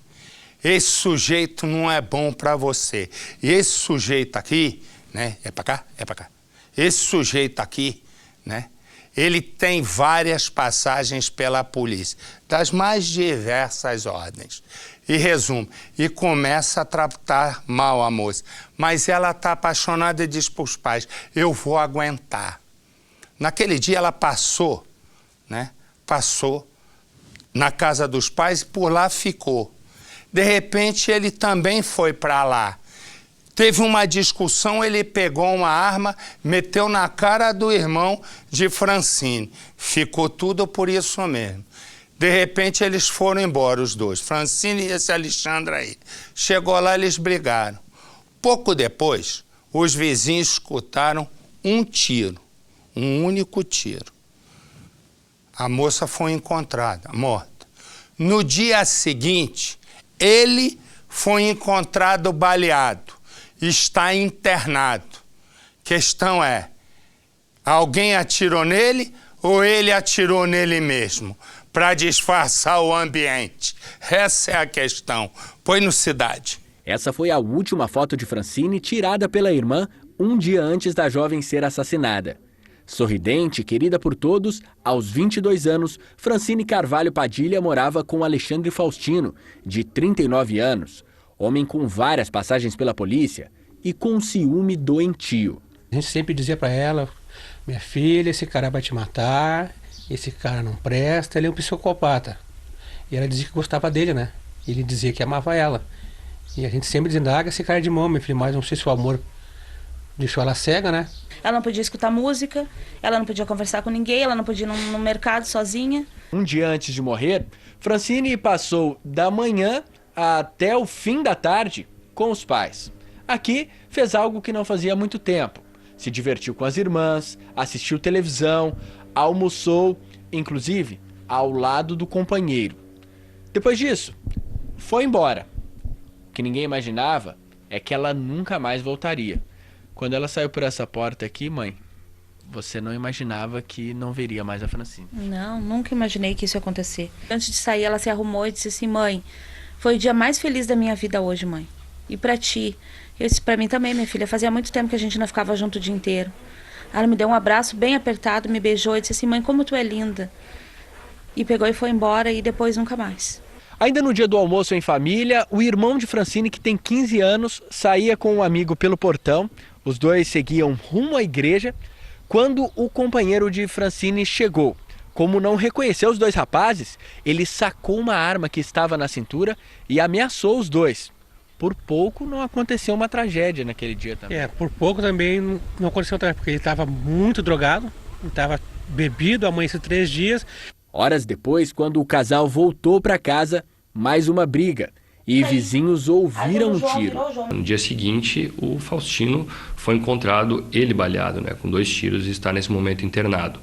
esse sujeito não é bom para você. E esse sujeito aqui, né, é para cá? É para cá. Esse sujeito aqui, né, ele tem várias passagens pela polícia, das mais diversas ordens. E resumo, e começa a tratar mal a moça. Mas ela está apaixonada e diz para os pais, eu vou aguentar. Naquele dia ela passou, né? Passou na casa dos pais e por lá ficou. De repente ele também foi para lá. Teve uma discussão, ele pegou uma arma, meteu na cara do irmão de Francine. Ficou tudo por isso mesmo. De repente, eles foram embora, os dois, Francine e esse Alexandre aí. Chegou lá, eles brigaram. Pouco depois, os vizinhos escutaram um tiro, um único tiro. A moça foi encontrada, morta. No dia seguinte, ele foi encontrado baleado. Está internado. Questão é, alguém atirou nele ou ele atirou nele mesmo? para disfarçar o ambiente. Essa é a questão. Põe no Cidade. Essa foi a última foto de Francine tirada pela irmã um dia antes da jovem ser assassinada. Sorridente, querida por todos, aos 22 anos, Francine Carvalho Padilha morava com Alexandre Faustino, de 39 anos, homem com várias passagens pela polícia e com um ciúme doentio. A gente sempre dizia para ela: minha filha, esse cara vai te matar, esse cara não presta, ele é um psicopata. E ela dizia que gostava dele, né? Ele dizia que amava ela. E a gente sempre dizia: larga esse cara de mão, meu filho, mas não sei se o amor deixou ela cega, né? Ela não podia escutar música, ela não podia conversar com ninguém, ela não podia ir no mercado sozinha. Um dia antes de morrer, Francine passou da manhã até o fim da tarde com os pais. Aqui fez algo que não fazia há muito tempo. Se divertiu com as irmãs, assistiu televisão, almoçou, inclusive ao lado do companheiro. Depois disso, foi embora. O que ninguém imaginava é que ela nunca mais voltaria. Quando ela saiu por essa porta aqui, mãe, você não imaginava que não veria mais a Francine? Não, nunca imaginei que isso ia acontecer. Antes de sair, ela se arrumou e disse assim: mãe, foi o dia mais feliz da minha vida hoje, mãe. E pra ti? Eu disse: pra mim também, minha filha. Fazia muito tempo que a gente não ficava junto o dia inteiro. Ela me deu um abraço bem apertado, me beijou e disse assim: mãe, como tu é linda. E pegou e foi embora e depois nunca mais. Ainda no dia do almoço em família, o irmão de Francine, que tem 15 anos, saía com um amigo pelo portão. Os dois seguiam rumo à igreja quando o companheiro de Francine chegou. Como não reconheceu os dois rapazes, ele sacou uma arma que estava na cintura e ameaçou os dois. Por pouco não aconteceu uma tragédia naquele dia também. Por pouco também não aconteceu tragédia, porque ele estava muito drogado, ele estava bebido, amanheceu 3 dias. Horas depois, quando o casal voltou para casa, mais uma briga. E vizinhos ouviram um tiro. No dia seguinte, o Faustino foi encontrado, ele baleado, né, com 2 tiros, e está nesse momento internado.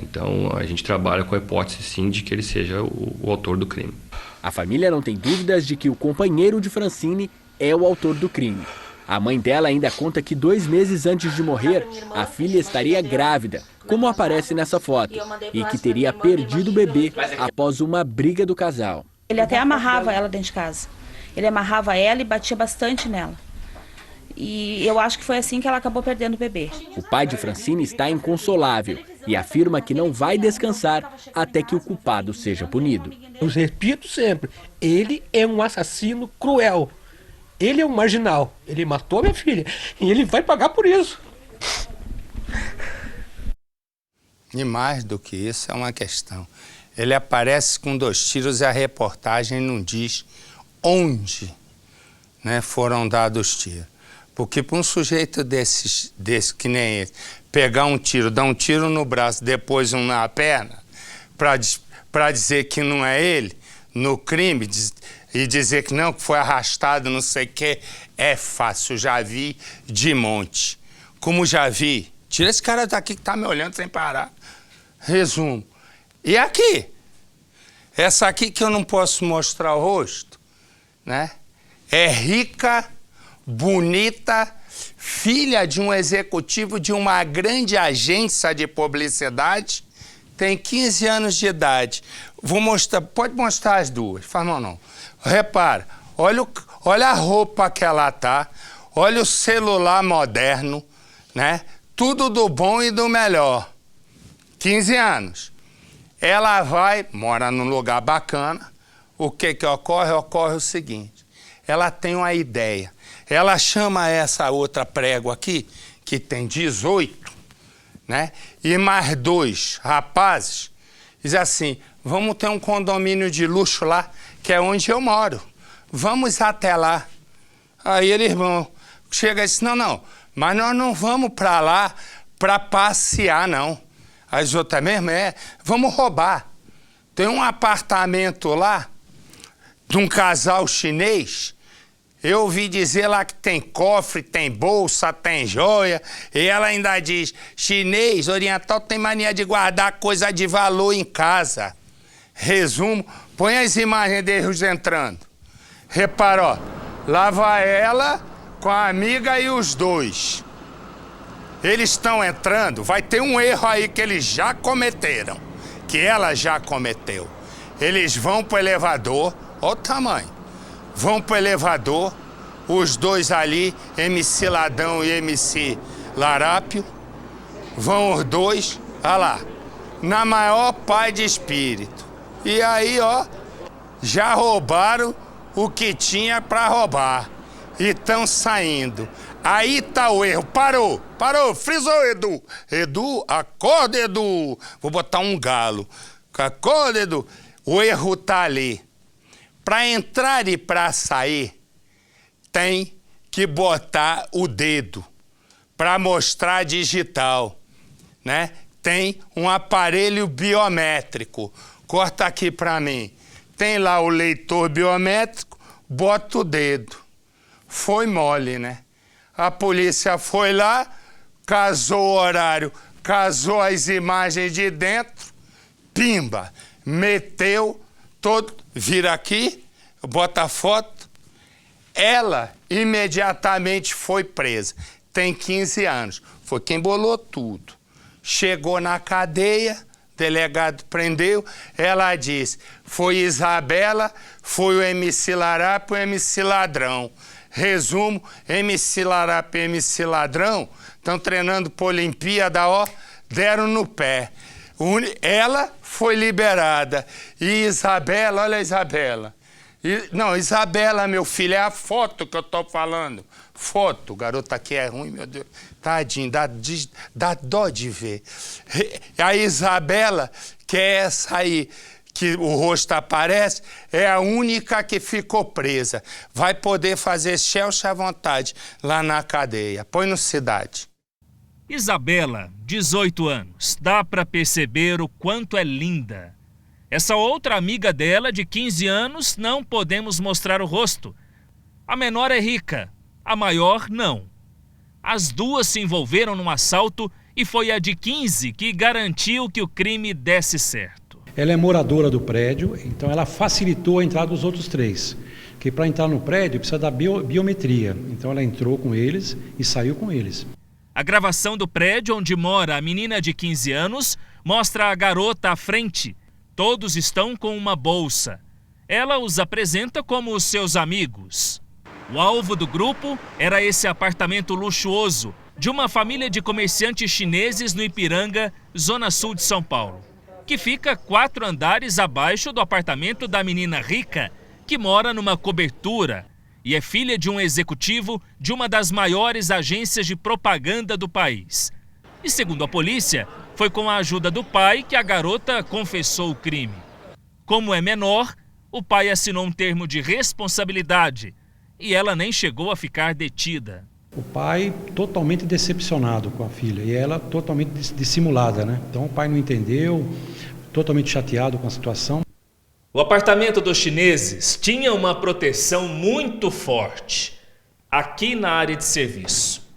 Então, a gente trabalha com a hipótese, sim, de que ele seja o autor do crime. A família não tem dúvidas de que o companheiro de Francine é o autor do crime. A mãe dela ainda conta que 2 meses antes de morrer, a filha estaria grávida, como aparece nessa foto, e que teria perdido o bebê após uma briga do casal. Ele até amarrava ela dentro de casa. Ele amarrava ela e batia bastante nela. E eu acho que foi assim que ela acabou perdendo o bebê. O pai de Francine está inconsolável e afirma que não vai descansar até que o culpado seja punido. Eu repito sempre, ele é um assassino cruel. Ele é um marginal. Ele matou minha filha e ele vai pagar por isso. E mais do que isso, é uma questão. Ele aparece com 2 tiros e a reportagem não diz onde, né, foram dados os tiros. Porque para um sujeito desse que nem esse, pegar um tiro, dar um tiro no braço, depois um na perna, para dizer que não é ele, no crime, e dizer que não, que foi arrastado, não sei o quê, é fácil, já vi de monte. Como já vi, tira esse cara daqui que tá me olhando sem parar. Resumo. E aqui? Essa aqui que eu não posso mostrar o rosto, né? É rica, bonita, filha de um executivo de uma grande agência de publicidade, tem 15 anos de idade. Vou mostrar, pode mostrar as duas, faz mal não. Repara, olha a roupa que ela tá, olha o celular moderno, né? Tudo do bom e do melhor. 15 anos. Ela mora num lugar bacana. O que ocorre? Ocorre o seguinte, ela tem uma ideia. Ela chama essa outra prego aqui, que tem 18, né? E mais 2 rapazes, diz assim, vamos ter um condomínio de luxo lá, que é onde eu moro. Vamos até lá. Aí eles vão. Chega e diz, não, mas nós não vamos para lá para passear, não. As outras mesmo vamos roubar. Tem um apartamento lá, de um casal chinês. Eu ouvi dizer lá que tem cofre, tem bolsa, tem joia. E ela ainda diz, chinês, oriental tem mania de guardar coisa de valor em casa. Resumo, põe as imagens deles entrando. Repara, ó, lá vai ela com a amiga e os 2. Eles estão entrando, vai ter um erro aí que eles já cometeram, que ela já cometeu. Eles vão pro elevador, olha o tamanho. Vão pro elevador, os dois ali, MC Ladrão e MC Larápio, vão os dois, olha lá, na maior paz de espírito. E aí, ó, já roubaram o que tinha para roubar e estão saindo. Aí tá o erro. Parou, frisou, Edu. Edu, acorda, Edu. Vou botar um galo. Acorda, Edu. O erro tá ali. Para entrar e para sair, tem que botar o dedo para mostrar digital, né? Tem um aparelho biométrico. Corta aqui para mim. Tem lá o leitor biométrico, bota o dedo. Foi mole, né? A polícia foi lá, casou o horário, casou as imagens de dentro, pimba, meteu todo, vira aqui, bota a foto. Ela imediatamente foi presa. Tem 15 anos. Foi quem bolou tudo. Chegou na cadeia, delegado prendeu, ela disse, foi Isabela, foi o MC Larápio e o MC Ladrão. Resumo, MC Larápio e MC Ladrão estão treinando para a Olimpíada, ó, deram no pé. Ela foi liberada. E Isabela, olha a Isabela. Não, Isabela, meu filho, é a foto que eu tô falando. Foto, garota aqui é ruim, meu Deus. Tadinho, dá dó de ver. A Isabela, que é essa aí, que o rosto aparece, é a única que ficou presa. Vai poder fazer Chelsea à vontade lá na cadeia. Põe no Cidade. Isabela, 18 anos. Dá para perceber o quanto é linda. Essa outra amiga dela, de 15 anos, não podemos mostrar o rosto. A menor é rica, a maior não. As duas se envolveram num assalto e foi a de 15 que garantiu que o crime desse certo. Ela é moradora do prédio, então ela facilitou a entrada dos outros três. Porque para entrar no prédio precisa da biometria. Então ela entrou com eles e saiu com eles. A gravação do prédio onde mora a menina de 15 anos mostra a garota à frente. Todos estão com uma bolsa. Ela os apresenta como os seus amigos. O alvo do grupo era esse apartamento luxuoso de uma família de comerciantes chineses no Ipiranga, zona sul de São Paulo, que fica 4 andares abaixo do apartamento da menina rica, que mora numa cobertura e é filha de um executivo de uma das maiores agências de propaganda do país. E segundo a polícia, foi com a ajuda do pai que a garota confessou o crime. Como é menor, o pai assinou um termo de responsabilidade e ela nem chegou a ficar detida. O pai totalmente decepcionado com a filha e ela totalmente dissimulada, né? Então o pai não entendeu, totalmente chateado com a situação. O apartamento dos chineses tinha uma proteção muito forte aqui na área de serviço.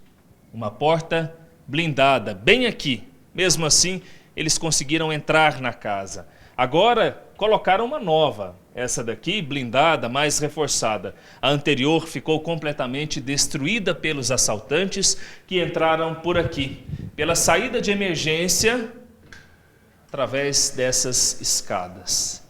Uma porta blindada bem aqui. Mesmo assim, eles conseguiram entrar na casa. Agora, colocaram uma nova. Essa daqui, blindada, mais reforçada. A anterior ficou completamente destruída pelos assaltantes que entraram por aqui, pela saída de emergência, através dessas escadas.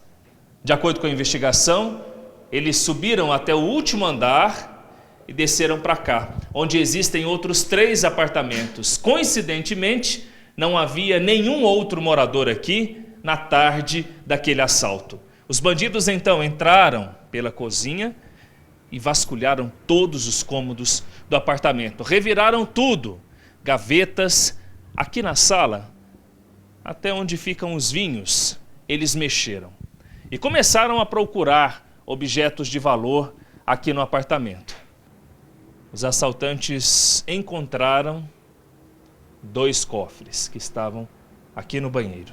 De acordo com a investigação, eles subiram até o último andar e desceram para cá, onde existem outros 3 apartamentos. Coincidentemente, não havia nenhum outro morador aqui na tarde daquele assalto. Os bandidos então entraram pela cozinha e vasculharam todos os cômodos do apartamento. Reviraram tudo, gavetas, aqui na sala, até onde ficam os vinhos, eles mexeram. E começaram a procurar objetos de valor aqui no apartamento. Os assaltantes encontraram 2 cofres que estavam aqui no banheiro.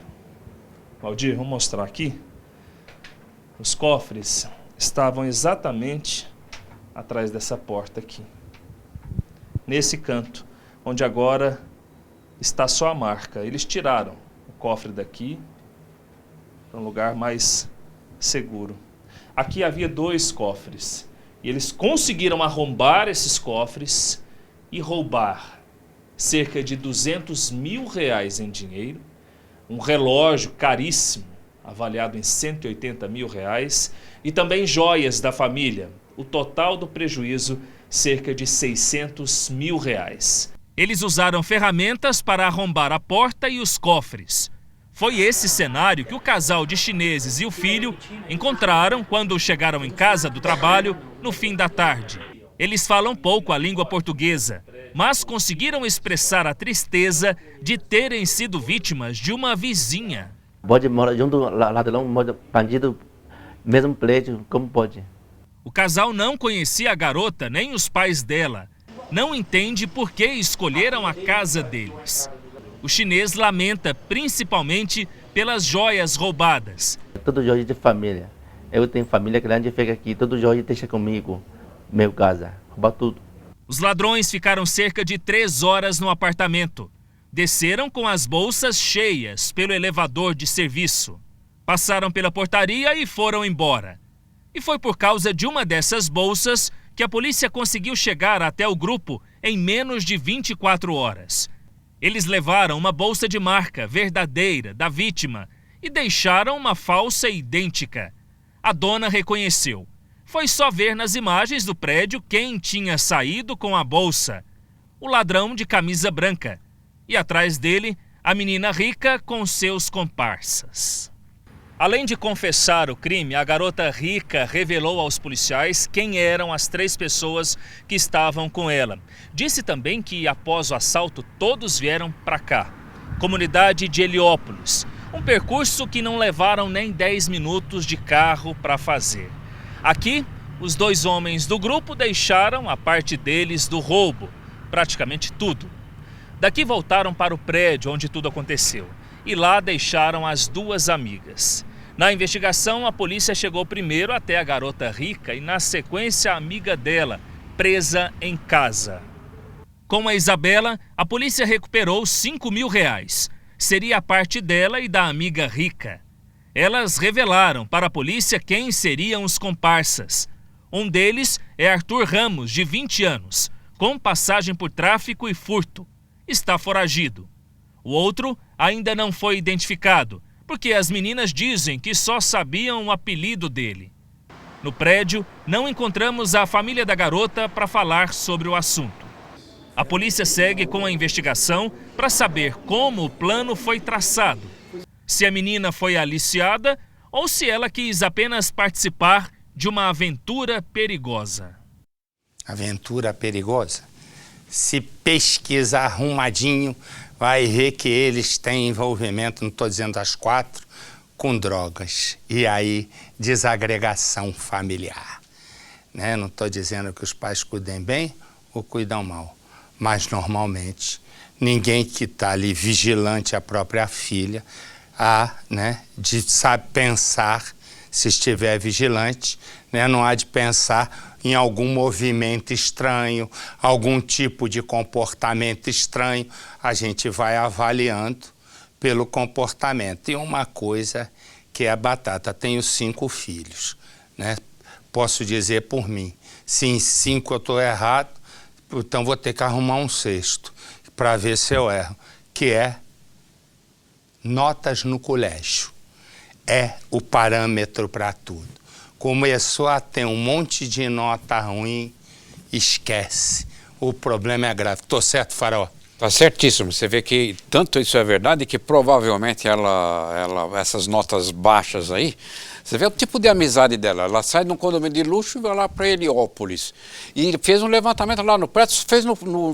Valdir, vamos mostrar aqui. Os cofres estavam exatamente atrás dessa porta aqui. Nesse canto, onde agora está só a marca. Eles tiraram o cofre daqui para um lugar mais seguro. Aqui havia 2 cofres. E eles conseguiram arrombar esses cofres e roubar cerca de R$200 mil em dinheiro, um relógio caríssimo, avaliado em R$180 mil, e também joias da família. O total do prejuízo, cerca de R$600 mil. Eles usaram ferramentas para arrombar a porta e os cofres. Foi esse cenário que o casal de chineses e o filho encontraram quando chegaram em casa do trabalho no fim da tarde. Eles falam pouco a língua portuguesa, mas conseguiram expressar a tristeza de terem sido vítimas de uma vizinha. Pode morar junto, ladrão, bandido, mesmo prédio, como pode? O casal não conhecia a garota nem os pais dela. Não entende por que escolheram a casa deles. O chinês lamenta principalmente pelas joias roubadas. Todo joia de família. Eu tenho família grande, fica aqui, todo joia deixa comigo, meu casa, rouba tudo. Os ladrões ficaram cerca de 3 horas no apartamento. Desceram com as bolsas cheias pelo elevador de serviço. Passaram pela portaria e foram embora. E foi por causa de uma dessas bolsas que a polícia conseguiu chegar até o grupo em menos de 24 horas. Eles levaram uma bolsa de marca verdadeira da vítima e deixaram uma falsa idêntica. A dona reconheceu. Foi só ver nas imagens do prédio quem tinha saído com a bolsa. O ladrão de camisa branca. E atrás dele, a menina rica com seus comparsas. Além de confessar o crime, a garota rica revelou aos policiais quem eram as 3 pessoas que estavam com ela. Disse também que, após o assalto, todos vieram para cá. Comunidade de Heliópolis. Um percurso que não levaram nem 10 minutos de carro para fazer. Aqui, os 2 homens do grupo deixaram a parte deles do roubo, praticamente tudo. Daqui voltaram para o prédio onde tudo aconteceu. E lá deixaram as 2 amigas. Na investigação, a polícia chegou primeiro até a garota rica e, na sequência, a amiga dela, presa em casa. Com a Isabela, a polícia recuperou R$5 mil. Seria a parte dela e da amiga rica. Elas revelaram para a polícia quem seriam os comparsas. Um deles é Arthur Ramos, de 20 anos, com passagem por tráfico e furto. Está foragido. O outro ainda não foi identificado, porque as meninas dizem que só sabiam o apelido dele. No prédio, não encontramos a família da garota para falar sobre o assunto. A polícia segue com a investigação para saber como o plano foi traçado. Se a menina foi aliciada ou se ela quis apenas participar de uma aventura perigosa. Aventura perigosa? Se pesquisar arrumadinho, vai ver que eles têm envolvimento, não estou dizendo as 4, com drogas. E aí, desagregação familiar. Né? Não estou dizendo que os pais cuidem bem ou cuidam mal. Mas, normalmente, ninguém que está ali vigilante à própria filha, de saber pensar, se estiver vigilante, não há de pensar em algum movimento estranho, algum tipo de comportamento estranho. A gente vai avaliando pelo comportamento. E uma coisa que é a batata, tenho 5 filhos, Posso dizer por mim, se em 5 eu estou errado, então vou ter que arrumar um 6º para ver se eu erro, que é notas no colégio. É o parâmetro para tudo. Começou a ter um monte de nota ruim, esquece. O problema é grave. Estou certo, Farol? Tá certíssimo. Você vê que tanto isso é verdade que provavelmente essas notas baixas aí, você vê o tipo de amizade dela. Ela sai de um condomínio de luxo e vai lá para Heliópolis. E fez um levantamento lá no prédio,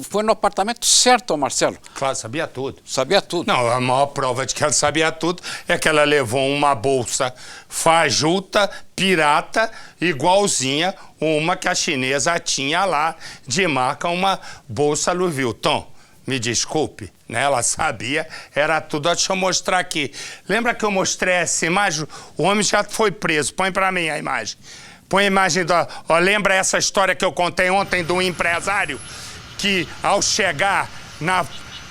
foi no apartamento certo, Marcelo. Claro, sabia tudo. Sabia tudo. Não, a maior prova de que ela sabia tudo é que ela levou uma bolsa fajuta, pirata, igualzinha uma que a chinesa tinha lá, de marca, uma bolsa Louis Vuitton. Me desculpe, ela sabia, era tudo. Deixa eu mostrar aqui. Lembra que eu mostrei essa imagem? O homem já foi preso. Põe pra mim a imagem. Põe a imagem lembra essa história que eu contei ontem do empresário que, ao chegar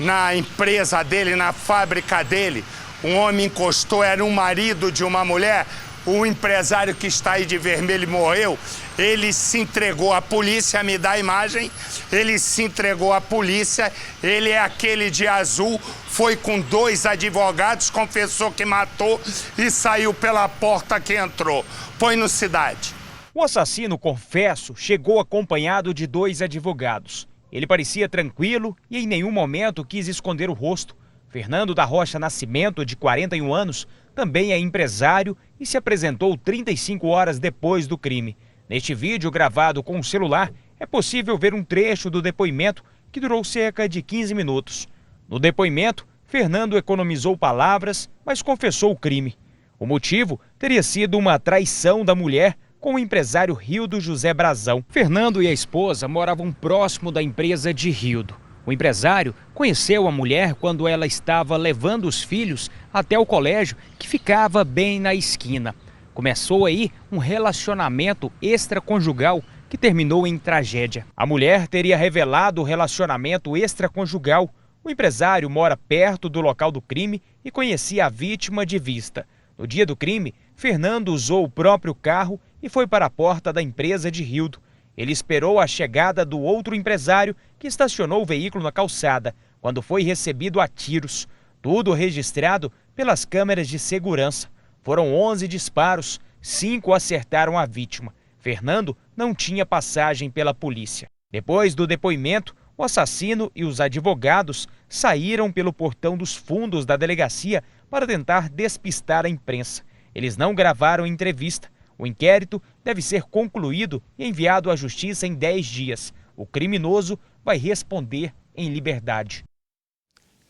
na empresa dele, na fábrica dele, um homem encostou, era um marido de uma mulher. o empresário que está aí de vermelho morreu, ele se entregou à polícia, me dá a imagem, ele se entregou à polícia, ele é aquele de azul, foi com 2 advogados, confessou que matou e saiu pela porta que entrou. Põe no Cidade. O assassino, confesso, chegou acompanhado de 2 advogados. Ele parecia tranquilo e em nenhum momento quis esconder o rosto. Fernando da Rocha Nascimento, de 41 anos, também é empresário e se apresentou 35 horas depois do crime. Neste vídeo gravado com o celular, é possível ver um trecho do depoimento que durou cerca de 15 minutos. No depoimento, Fernando economizou palavras, mas confessou o crime. O motivo teria sido uma traição da mulher com o empresário Rildo José Brazão. Fernando e a esposa moravam próximo da empresa de Rildo. O empresário conheceu a mulher quando ela estava levando os filhos até o colégio, que ficava bem na esquina. Começou aí um relacionamento extraconjugal que terminou em tragédia. A mulher teria revelado o relacionamento extraconjugal. O empresário mora perto do local do crime e conhecia a vítima de vista. No dia do crime, Fernando usou o próprio carro e foi para a porta da empresa de Rildo. Ele esperou a chegada do outro empresário que estacionou o veículo na calçada, quando foi recebido a tiros. Tudo registrado pelas câmeras de segurança. Foram 11 disparos, 5 acertaram a vítima. Fernando não tinha passagem pela polícia. Depois do depoimento, o assassino e os advogados saíram pelo portão dos fundos da delegacia para tentar despistar a imprensa. Eles não gravaram entrevista. O inquérito deve ser concluído e enviado à justiça em 10 dias. O criminoso vai responder em liberdade.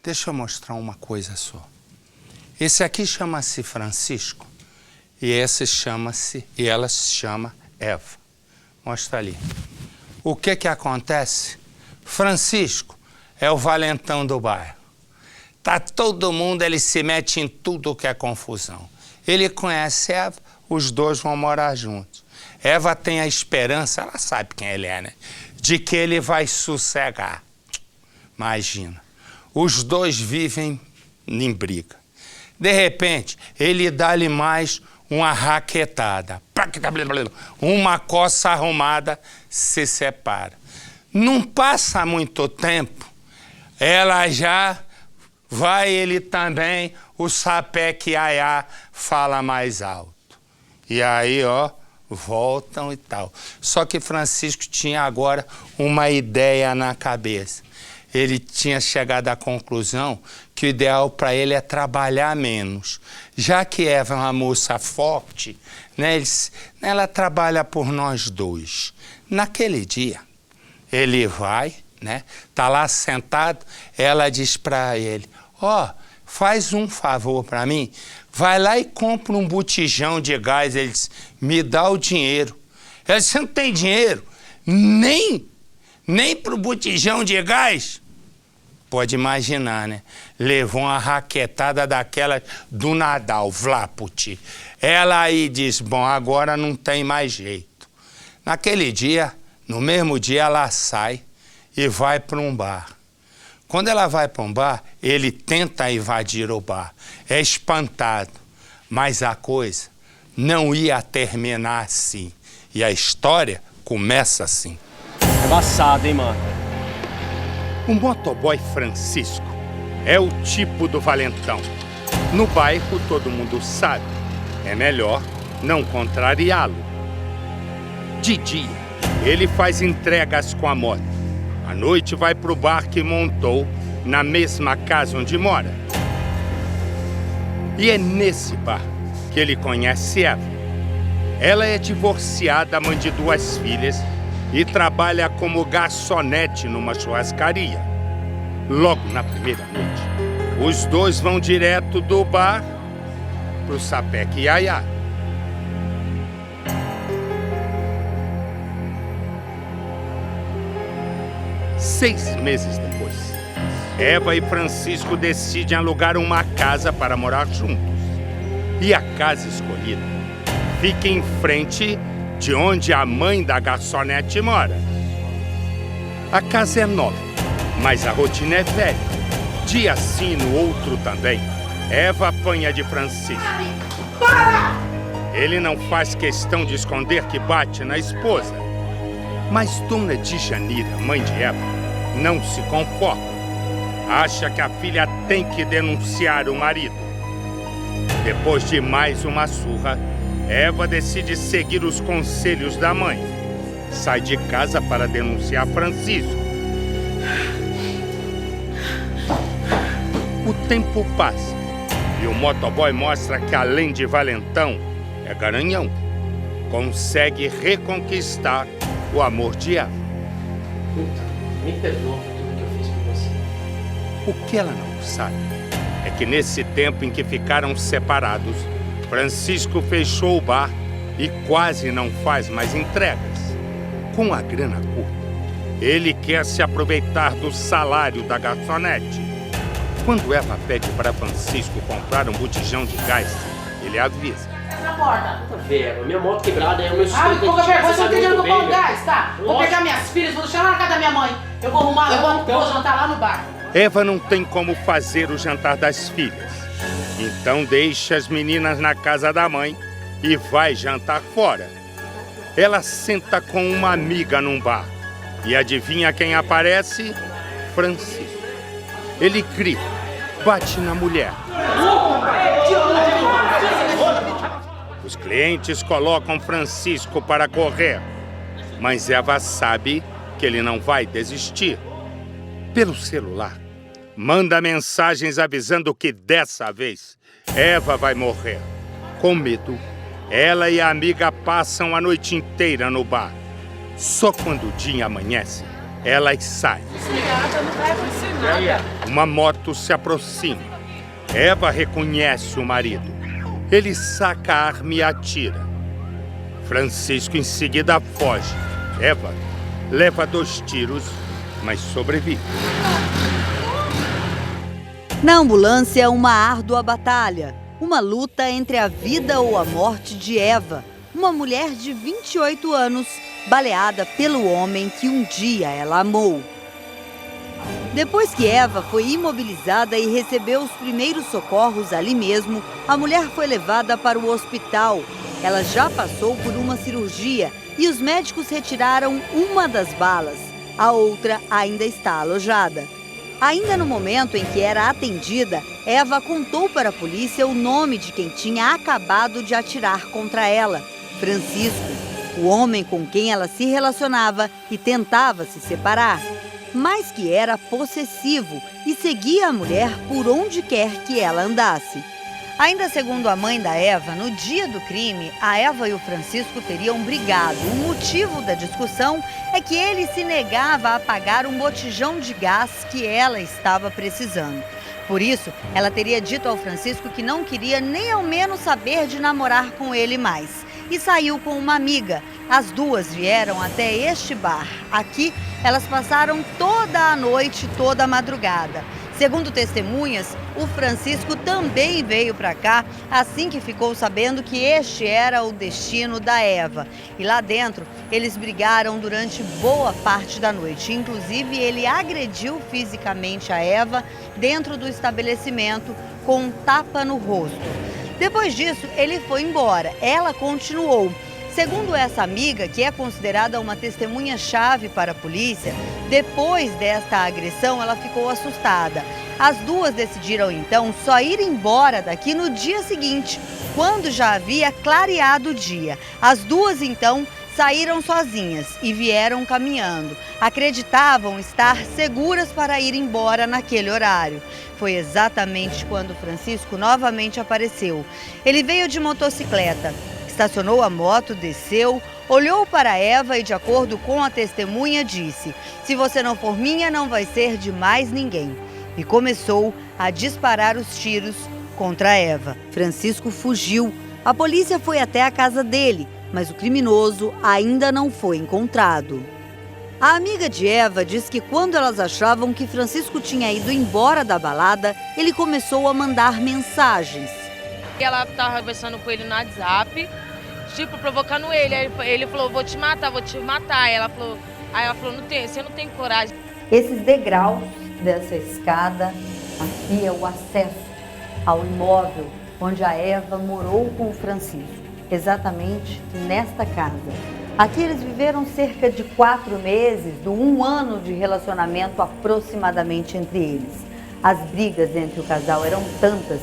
Deixa eu mostrar uma coisa só. Esse aqui chama-se Francisco e ela se chama Eva. Mostra ali. O que acontece? Francisco é o valentão do bairro. Tá todo mundo, ele se mete em tudo que é confusão. Ele conhece Eva, os dois vão morar juntos. Eva tem a esperança, ela sabe quem ele é, né? De que ele vai sossegar. Imagina. Os dois vivem em briga. De repente, ele dá-lhe mais uma raquetada. Uma coça arrumada, se separa. Não passa muito tempo, ela já vai, ele também, o Sapeque Iaiá fala mais alto. E aí, ó, voltam e tal. Só que Francisco tinha agora uma ideia na cabeça. Ele tinha chegado à conclusão que o ideal para ele é trabalhar menos. Já que Eva é uma moça forte, né, ela trabalha por nós dois. Naquele dia, ele vai, né, tá lá sentado, ela diz para ele, ó, faz um favor para mim, vai lá e compra um botijão de gás. Ele diz, me dá o dinheiro. Ela disse, você não tem dinheiro? Nem pro botijão de gás? Pode imaginar, né? Levou uma raquetada daquela do Nadal, Vlaputi. Ela aí diz, bom, agora não tem mais jeito. Naquele dia, no mesmo dia, ela sai e vai para um bar. Quando ela vai para um bar, ele tenta invadir o bar. É espantado. Mas a coisa não ia terminar assim. E a história começa assim. É embaçado, hein, mano? O motoboy Francisco é o tipo do valentão. No bairro, todo mundo sabe. É melhor não contrariá-lo. De dia, ele faz entregas com a moto. À noite, vai pro bar que montou na mesma casa onde mora. E é nesse bar que ele conhece Eva. Ela é divorciada, mãe de 2 filhas e trabalha como garçonete numa churrascaria. Logo na primeira noite, os dois vão direto do bar pro Sapeque Iaiá. Seis meses depois, Eva e Francisco decidem alugar uma casa para morar juntos. E a casa escolhida fica em frente de onde a mãe da garçonete mora. A casa é nova, mas a rotina é velha. Dia sim, no outro também, Eva apanha de Francisco. Para! Ele não faz questão de esconder que bate na esposa. Mas Dona Djanira, mãe de Eva, não se conforma. Acha que a filha tem que denunciar o marido. Depois de mais uma surra, Eva decide seguir os conselhos da mãe. Sai de casa para denunciar Francisco. O tempo passa e o motoboy mostra que, além de valentão, é garanhão. Consegue reconquistar o amor de Eva. Me perdoa por tudo que eu fiz por você. O que ela não sabe é que nesse tempo em que ficaram separados, Francisco fechou o bar e quase não faz mais entregas. Com a grana curta, ele quer se aproveitar do salário da garçonete. Quando Eva pede para Francisco comprar um botijão de gás, ele avisa. Na porta. Puta verba, minha moto quebrada é o meu sistema. Ah, pouca vergonha, você não tem dinheiro pra comprar um gás, tá? Vou pegar minhas filhas, vou deixar lá na casa da minha mãe. Eu vou arrumar, vou jantar lá no bar. Eva não tem como fazer o jantar das filhas. Então deixa as meninas na casa da mãe e vai jantar fora. Ela senta com uma amiga num bar. E adivinha quem aparece? Francisco. Ele grita, bate na mulher. Os clientes colocam Francisco para correr, mas Eva sabe que ele não vai desistir. Pelo celular, manda mensagens avisando que dessa vez Eva vai morrer. Com medo, ela e a amiga passam a noite inteira no bar. Só quando o dia amanhece, elas saem. Uma moto se aproxima. Eva reconhece o marido. Ele saca a arma e atira. Francisco em seguida foge. Eva leva 2 tiros, mas sobrevive. Na ambulância, uma árdua batalha. Uma luta entre a vida ou a morte de Eva, uma mulher de 28 anos, baleada pelo homem que um dia ela amou. Depois que Eva foi imobilizada e recebeu os primeiros socorros ali mesmo, a mulher foi levada para o hospital. Ela já passou por uma cirurgia e os médicos retiraram uma das balas. A outra ainda está alojada. Ainda no momento em que era atendida, Eva contou para a polícia o nome de quem tinha acabado de atirar contra ela, Francisco, o homem com quem ela se relacionava e tentava se separar, mas que era possessivo e seguia a mulher por onde quer que ela andasse. Ainda segundo a mãe da Eva, no dia do crime, a Eva e o Francisco teriam brigado. O motivo da discussão é que ele se negava a pagar um botijão de gás que ela estava precisando. Por isso, ela teria dito ao Francisco que não queria nem ao menos saber de namorar com ele mais. E saiu com uma amiga. As duas vieram até este bar. Aqui, elas passaram toda a noite, toda a madrugada. Segundo testemunhas, o Francisco também veio para cá assim que ficou sabendo que este era o destino da Eva. E lá dentro, eles brigaram durante boa parte da noite. Inclusive, ele agrediu fisicamente a Eva dentro do estabelecimento com um tapa no rosto. Depois disso, ele foi embora. Ela continuou. Segundo essa amiga, que é considerada uma testemunha-chave para a polícia, depois desta agressão, ela ficou assustada. As duas decidiram, então, só ir embora daqui no dia seguinte, quando já havia clareado o dia. As duas, então, saíram sozinhas e vieram caminhando. Acreditavam estar seguras para ir embora naquele horário. Foi exatamente quando Francisco novamente apareceu. Ele veio de motocicleta. Estacionou a moto, desceu, olhou para Eva e, de acordo com a testemunha, disse: "Se você não for minha, não vai ser de mais ninguém." E começou a disparar os tiros contra Eva. Francisco fugiu. A polícia foi até a casa dele, mas o criminoso ainda não foi encontrado. A amiga de Eva diz que quando elas achavam que Francisco tinha ido embora da balada, ele começou a mandar mensagens. Ela estava conversando com ele no WhatsApp, tipo, provocando ele. Ele falou, vou te matar, vou te matar. Aí ela falou, você não tem coragem. Esses degraus dessa escada, aqui é o acesso ao imóvel onde a Eva morou com o Francisco. exatamente nesta casa. Aqui eles viveram cerca de 4 meses, do 1 ano de relacionamento aproximadamente entre eles. As brigas entre o casal eram tantas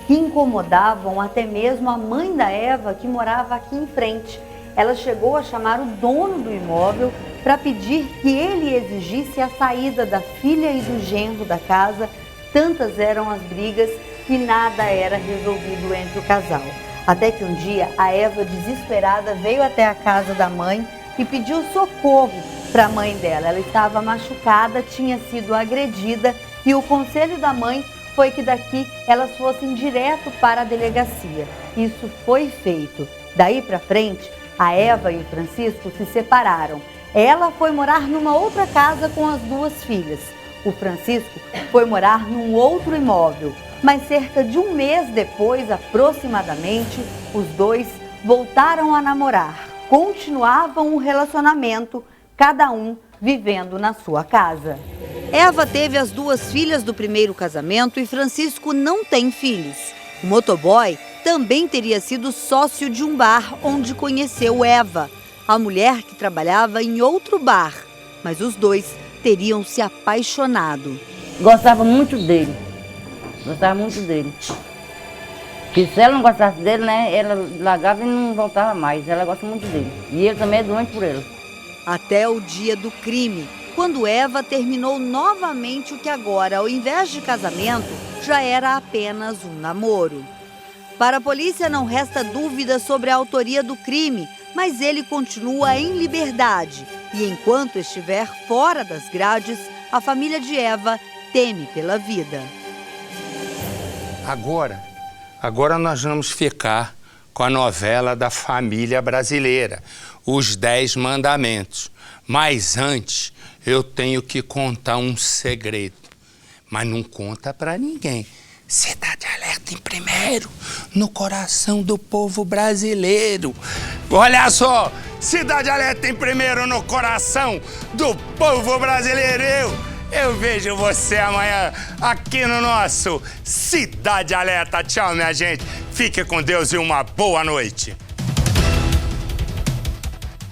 que incomodavam até mesmo a mãe da Eva, que morava aqui em frente. Ela chegou a chamar o dono do imóvel para pedir que ele exigisse a saída da filha e do genro da casa. Tantas eram as brigas que nada era resolvido entre o casal. Até que um dia a Eva, desesperada, veio até a casa da mãe e pediu socorro para a mãe dela. Ela estava machucada, tinha sido agredida e o conselho da mãe foi que daqui elas fossem direto para a delegacia. Isso foi feito. Daí para frente, a Eva e o Francisco se separaram. Ela foi morar numa outra casa com as 2 filhas. O Francisco foi morar num outro imóvel. Mas cerca de 1 mês depois, aproximadamente, os dois voltaram a namorar. Continuavam o relacionamento, cada um vivendo na sua casa. Eva teve as 2 filhas do primeiro casamento e Francisco não tem filhos. O motoboy também teria sido sócio de um bar onde conheceu Eva, a mulher que trabalhava em outro bar. Mas os dois teriam se apaixonado. Gostava muito dele. Gostava muito dele. Porque se ela não gostasse dele, né, ela largava e não voltava mais. Ela gosta muito dele. E ele também é doente por ela. Até o dia do crime, quando Eva terminou novamente o que agora, ao invés de casamento, já era apenas um namoro. Para a polícia não resta dúvida sobre a autoria do crime, mas ele continua em liberdade. E enquanto estiver fora das grades, a família de Eva teme pela vida. Agora nós vamos ficar com a novela da família brasileira, Os 10 Mandamentos. Mas antes, eu tenho que contar um segredo. Mas não conta pra ninguém. Cidade Alerta em primeiro, no coração do povo brasileiro. Olha só, Cidade Alerta em primeiro no coração do povo brasileiro. Eu vejo você amanhã aqui no nosso Cidade Alerta. Tchau, minha gente. Fique com Deus e uma boa noite.